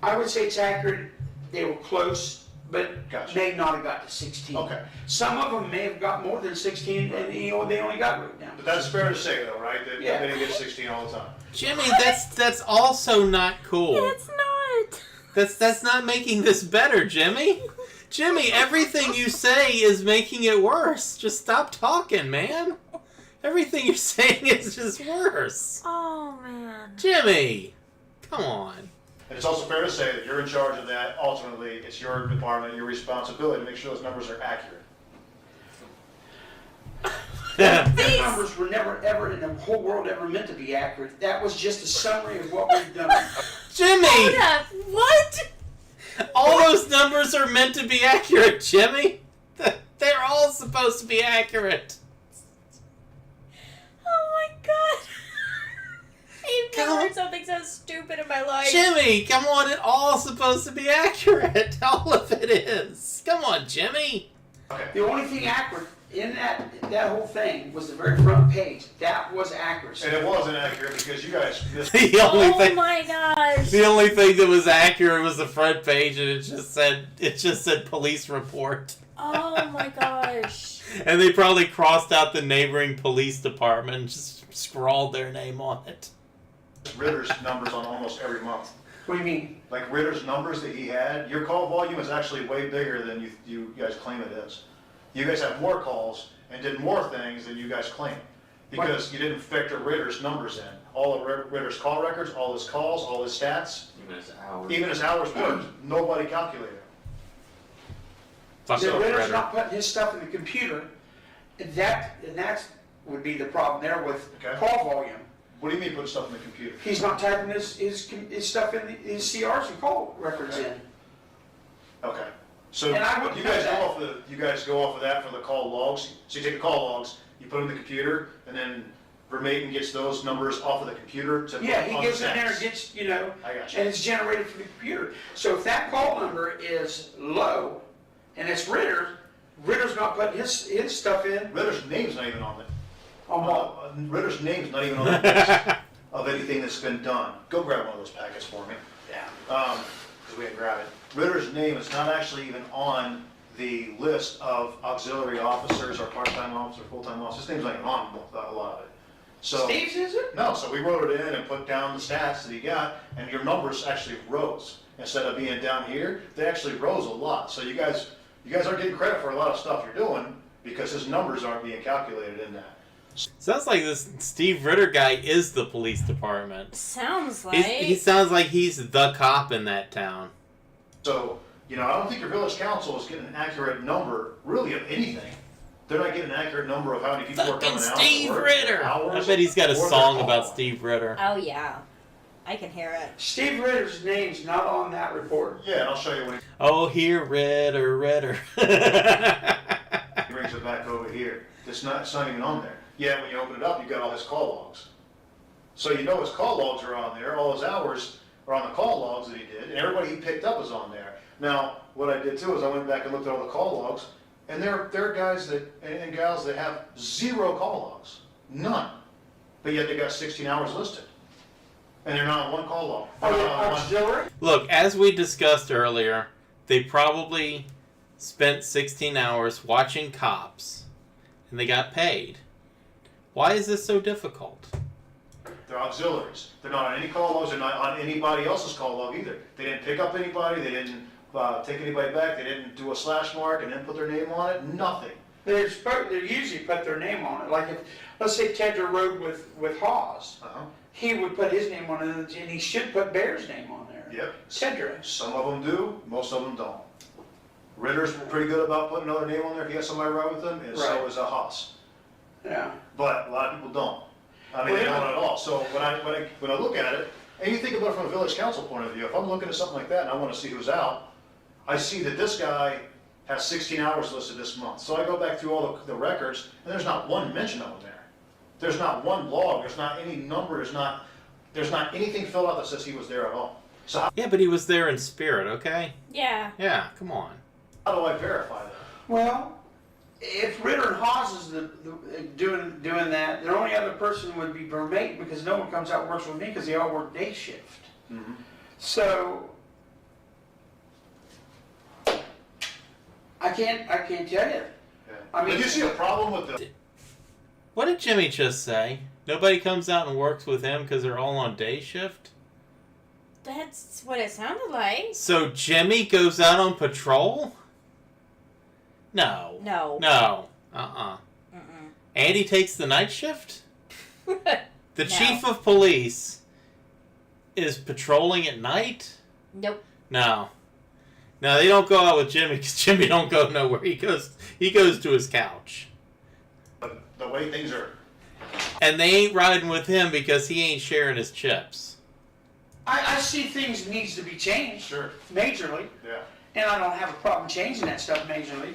I would say it's accurate. They were close, but Gotcha. may not have got to 16. Okay. Some of them may have got more than 16, and they only got wrote down. But that's fair to say though, right? That Yeah. they didn't get 16 all the time. Jimmy, that's also not cool. It's not. That's not making this better, Jimmy. Jimmy, everything you say is making it worse. Just stop talking, man. Everything you're saying is just worse. Oh, man. Jimmy, come on. And it's also fair to say that you're in charge of that. Ultimately, it's your department, your responsibility to make sure those numbers are accurate. Their numbers were never, ever, in the whole world, ever meant to be accurate. That was just a summary of what we've done. Jimmy! Hold up. What? All those numbers are meant to be accurate, Jimmy. They're all supposed to be accurate. Oh, my God. I've never Come- heard something so stupid in my life. Jimmy, come on, it's all supposed to be accurate. All of it is. Come on, Jimmy. Okay. The only thing accurate in that whole thing was the very front page. That was accuracy. And it wasn't accurate because you guys missed. The only Oh thing, my gosh. the only thing that was accurate was the front page, and it just said police report. Oh my gosh. And they probably crossed out the neighboring police department and just scrawled their name on it. Ritter's numbers on almost every month. What do you mean? Like Ritter's numbers that he had, your call volume is actually way bigger than you guys claim it is. You guys have more calls and did more things than you guys claim. Because you didn't factor Ritter's numbers in. All of Ritter's call records, all his calls, all his stats, even his hours worked, nobody calculated. Fuck So off, Ritter's Ritter. not putting his stuff in the computer. And that would be the problem there with Okay. call volume. What do you mean put stuff in the computer? He's not typing his stuff in his CRs and call records in. Okay. So And I wouldn't you guys know go that. off you guys go off of that for the call logs. So you take the call logs, you put them in the computer, and then Vermaiden gets those numbers off of the computer to Yeah, put he on gets the in there and stats. gets, I got you. and it's generated from the computer. So if that call number is low and it's Ritter's not putting his stuff in Ritter's name's not even on it. on what? Ritter's name's not even on the list of anything that's been done. Go grab one of those packets for me. Yeah. Because we didn't grab it. Ritter's name is not actually even on the list of auxiliary officers or part-time officers, full-time officers. His name's not even on a lot of it. So, Steve's, is it? no, so we wrote it in and put down the stats that he got, and your numbers actually rose. Instead of being down here, they actually rose a lot. So you guys aren't getting credit for a lot of stuff you're doing because his numbers aren't being calculated in that. Sounds like this Steve Ritter guy is the police department. Sounds like. He sounds like he's the cop in that town. So, I don't think your village council is getting an accurate number, really, of anything. They're not getting an accurate number of how many people are Fucking coming out. Steve to work, Ritter! their hours, I bet he's got a or their song call. about Steve Ritter. Oh yeah. I can hear it. Steve Ritter's name's not on that report. Yeah, and I'll show you when Oh, here, Ritter. he brings it back over here. It's not even on there. Yeah, when you open it up, you've got all his call logs. So you know his call logs are on there, all his hours are on the call logs that he did, and everybody he picked up is on there. Now, what I did too is I went back and looked at all the call logs, and there are guys and gals that have 0 call logs. None. But yet they got 16 hours listed. And they're not on one call log. Are They're they not on one- auxiliary? Look, as we discussed earlier, they probably spent 16 hours watching cops, and they got paid. Why is this so difficult? They're auxiliaries. They're not on any call logs. They're not on anybody else's call log either. They didn't pick up anybody. They didn't take anybody back. They didn't do a slash mark and then put their name on it. Nothing. They usually put their name on it. Like if, let's say Tedra rode with Hawes, he would put his name on it, and he should put Bear's name on there. Yep. Tedra. Some of them do. Most of them don't. Ritter's pretty good about putting another name on there if he has somebody ride with him, and so Right. is a Haas. Yeah. But a lot of people don't. I mean, they don't at all. So when I look at it, and you think about it from a village council point of view, if I'm looking at something like that and I want to see who's out, I see that this guy has 16 hours listed this month. So I go back through all the records, and there's not one mention of him there. There's not one log. There's not any number. There's not anything filled out that says he was there at all. So Yeah, but he was there in spirit, okay? Yeah. Yeah, come on. how do I verify that? Well, if Ritter and Hawes is doing that, the only other person would be Vermaiden because no one comes out and works with me because they all work day shift. Mm-hmm. So I can't tell you. Yeah. I mean- Did you see a problem with the? What did Jimmy just say? Nobody comes out and works with him because they're all on day shift? That's what it sounded like. So Jimmy goes out on patrol? No. No. No. Andy takes the night shift? The No. chief of police is patrolling at night? Nope. No. No, they don't go out with Jimmy because Jimmy don't go nowhere. He goes to his couch. The way things are. And they ain't riding with him because he ain't sharing his chips. I see things needs to be changed. Sure. Majorly. Yeah. And I don't have a problem changing that stuff majorly.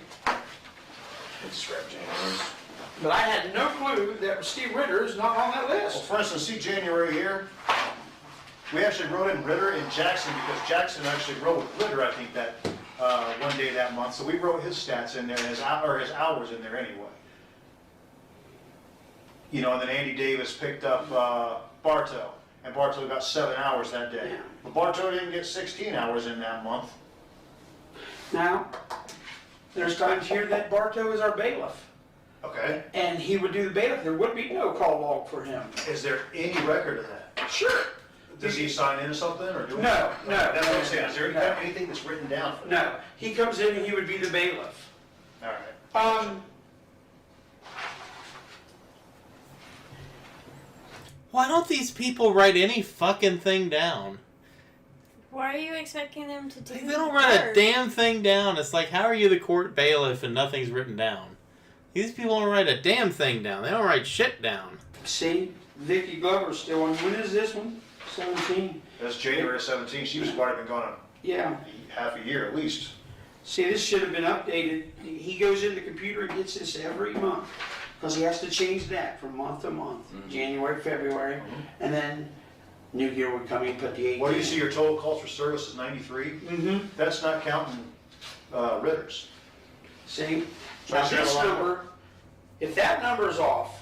But I had no clue that Steve Ritter is not on that Well, list. for instance, see January here? We actually wrote in Ritter and Jackson because Jackson actually wrote with Ritter, I think, that one day that month, so we wrote his stats in there, and his hours in there anyway. You know, and then Andy Davis picked up Bartow, and Bartow got 7 hours that day. Yeah. But Bartow didn't get 16 hours in that month. Now, there's times here that Bartow is our bailiff, Okay. and he would do the bailiff. There would be no call log for him. Is there any record of that? Sure. Does he sign in or something, or do? No, no. That's what I'm saying. Is there No. anything that's written down for that? No, he comes in and he would be the bailiff. All right. Why don't these people write any fucking thing down? Why are you expecting them to do They don't write a work? damn thing down. It's like, how are you the court bailiff and nothing's written down? These people don't write a damn thing down. They don't write shit down. See, Vicky Glover's still on. When is this one? 17. That's January 17th. She was already been gone Yeah. half a year at least. See, this should have been updated. He goes in the computer and gets this every month because he has to change that from month to month. January, February, and then New Year would come in, put the 18. What do you see? Your total calls for service is 93. Mm-hmm. That's not counting Ritters. See? So Now is that this a lot? number, if that number is off,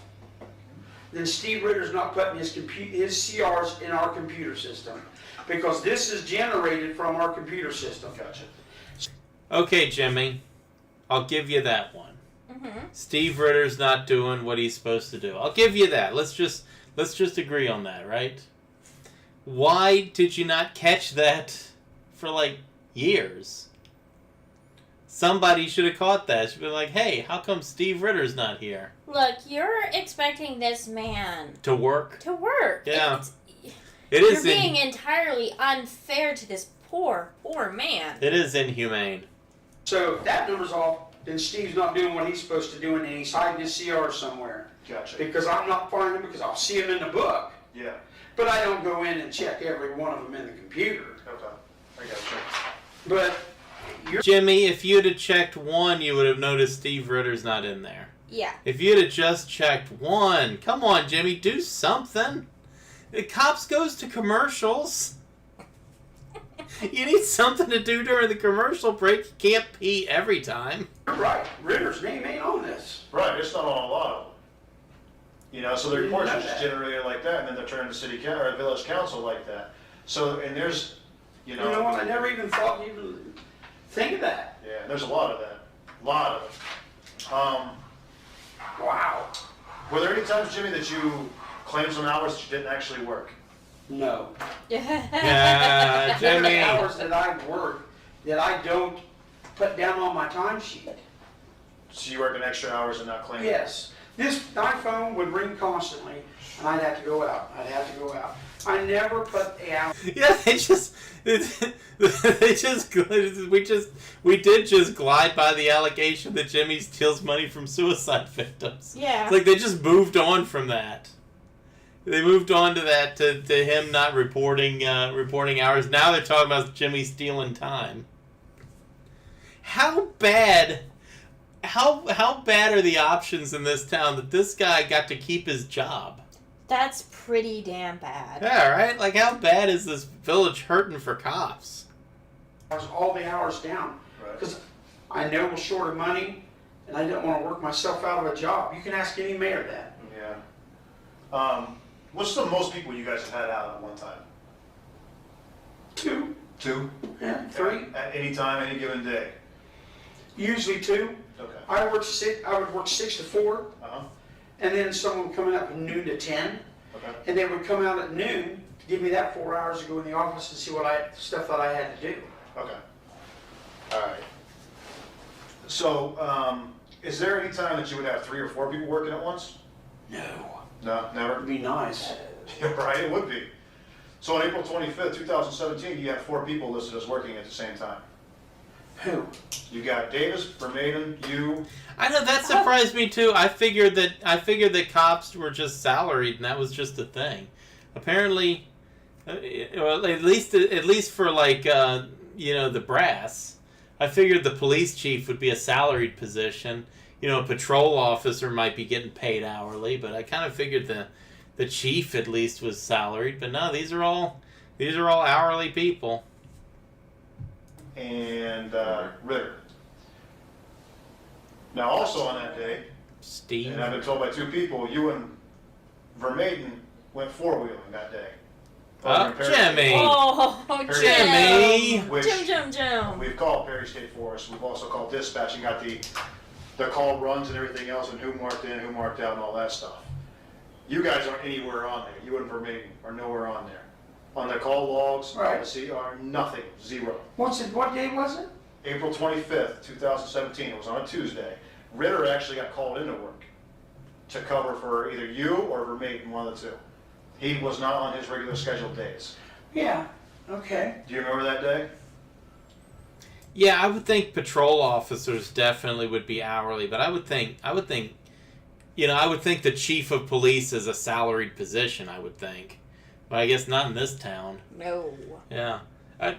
then Steve Ritter's not putting his CRs in our computer system because this is generated from our computer system. Gotcha. Okay, Jimmy, I'll give you that one. Steve Ritter's not doing what he's supposed to do. I'll give you that. Let's just agree on that, right? Why did you not catch that for like years? Somebody should have caught that. Should be like, hey, how come Steve Ritter's not here? Look, you're expecting this man To work? to work. Yeah. It It you're is being entirely unfair to this poor man. it is inhumane. So if that number's off, then Steve's not doing what he's supposed to do and he's hiding his CR somewhere. Gotcha. Because I'm not finding him because I'll see him in the book. Yeah. But I don't go in and check every one of them in the computer. Okay. I gotcha. But you're Jimmy, if you'd have checked one, you would have noticed Steve Ritter's not in there. Yeah. If you'd have just checked one, come on, Jimmy, do something. The cops goes to commercials. You need something to do during the commercial break. You can't pee every time. right. Ritter's name ain't on this. Right. It's not on a lot of them. You know, so the reports are know just that. generated like that, and then they're turned to city council or village council like that. So, and there's, you You know know, what? I never even thought you would think of that. yeah, there's a lot of that. A lot of it. Wow. Were there any times, Jimmy, that you claimed some hours that you didn't actually work? No. Yeah, There are Jimmy. hours that I work that I don't put down on my timesheet. So you working extra hours and not claiming? Yes. My phone would ring constantly, and I'd have to go out. I never put the hours. Yeah, we did just glide by the allegation that Jimmy steals money from suicide victims. Yeah. It's like they just moved on from that. They moved on to that, to him not reporting hours. Now they're talking about Jimmy stealing time. How bad are the options in this town that this guy got to keep his job? That's pretty damn bad. Yeah, right? Like, how bad is this village hurting for cops? All the hours down. Right. Because I know we're short of money, and I don't want to work myself out of a job. You can ask any mayor that. Yeah. What's the most people you guys have had out at one time? 2, 2? yeah, 3, At any time, any given day? usually 2. Okay. I would work 6 to 4, Uh-huh. and then someone coming up from noon to 10, Okay. and they would come out at noon to give me that 4 hours to go in the office and see stuff that I had to do. Okay. All right. So, is there any time that you would have 3 or 4 people working at once? No. No, never? That'd be nice. Yeah, right, it would be. So on April 25th, 2017, you had 4 people listed as working at the same time. Who? You got Davis, Vermaiden, you. I know, that surprised me too. I figured that cops were just salaried and that was just a thing. Apparently, well, at least for like the brass. I figured the police chief would be a salaried position. You know, a patrol officer might be getting paid hourly, but I kind of figured the chief at least was salaried. But no, these are all hourly people. and Ritter. Now, also on that day, Steve. and I've been told by 2 people, you and Vermaiden went 4-wheeling that day. Over in Perry State Jimmy. Oh, Jimmy. Which Jim. we've called Perry State Forest. We've also called dispatch and got the call runs and everything else, and who marked in, who marked out, and all that stuff. You guys aren't anywhere on there. You and Vermaiden are nowhere on there. On the call logs, Right. policy are nothing, 0. What day was it? April 25th, 2017. It was on a Tuesday. Ritter actually got called into work to cover for either you or Vermaiden, one of the 2. He was not on his regular scheduled days. Yeah, okay. Do you remember that day? Yeah, I would think patrol officers definitely would be hourly, but I would think, the chief of police is a salaried position, I would think. But I guess not in this town. No. Yeah. I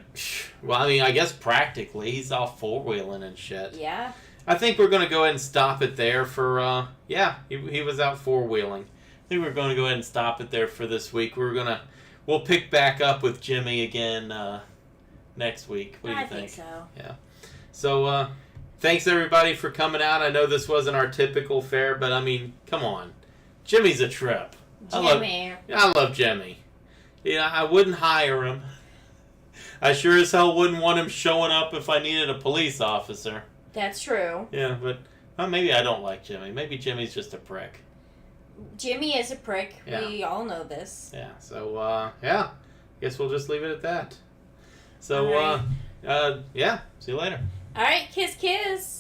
guess practically he's off 4-wheeling and shit. Yeah. I think we're going to go ahead and stop it there for, he was out 4-wheeling. I think we're going to go ahead and stop it there for this week. We'll pick back up with Jimmy again next week. What do you I think so. Yeah. So, thanks everybody for coming out. I know this wasn't our typical fare, but I mean, come on. Jimmy's a trip. Jimmy. I love Jimmy. Yeah, I wouldn't hire him. I sure as hell wouldn't want him showing up if I needed a police officer. That's true. Yeah, but maybe I don't like Jimmy. Maybe Jimmy's just a prick. Jimmy is a prick. Yeah. We all know this. Yeah, so, guess we'll just leave it at that. So, All right. see you later. All right, kiss, kiss.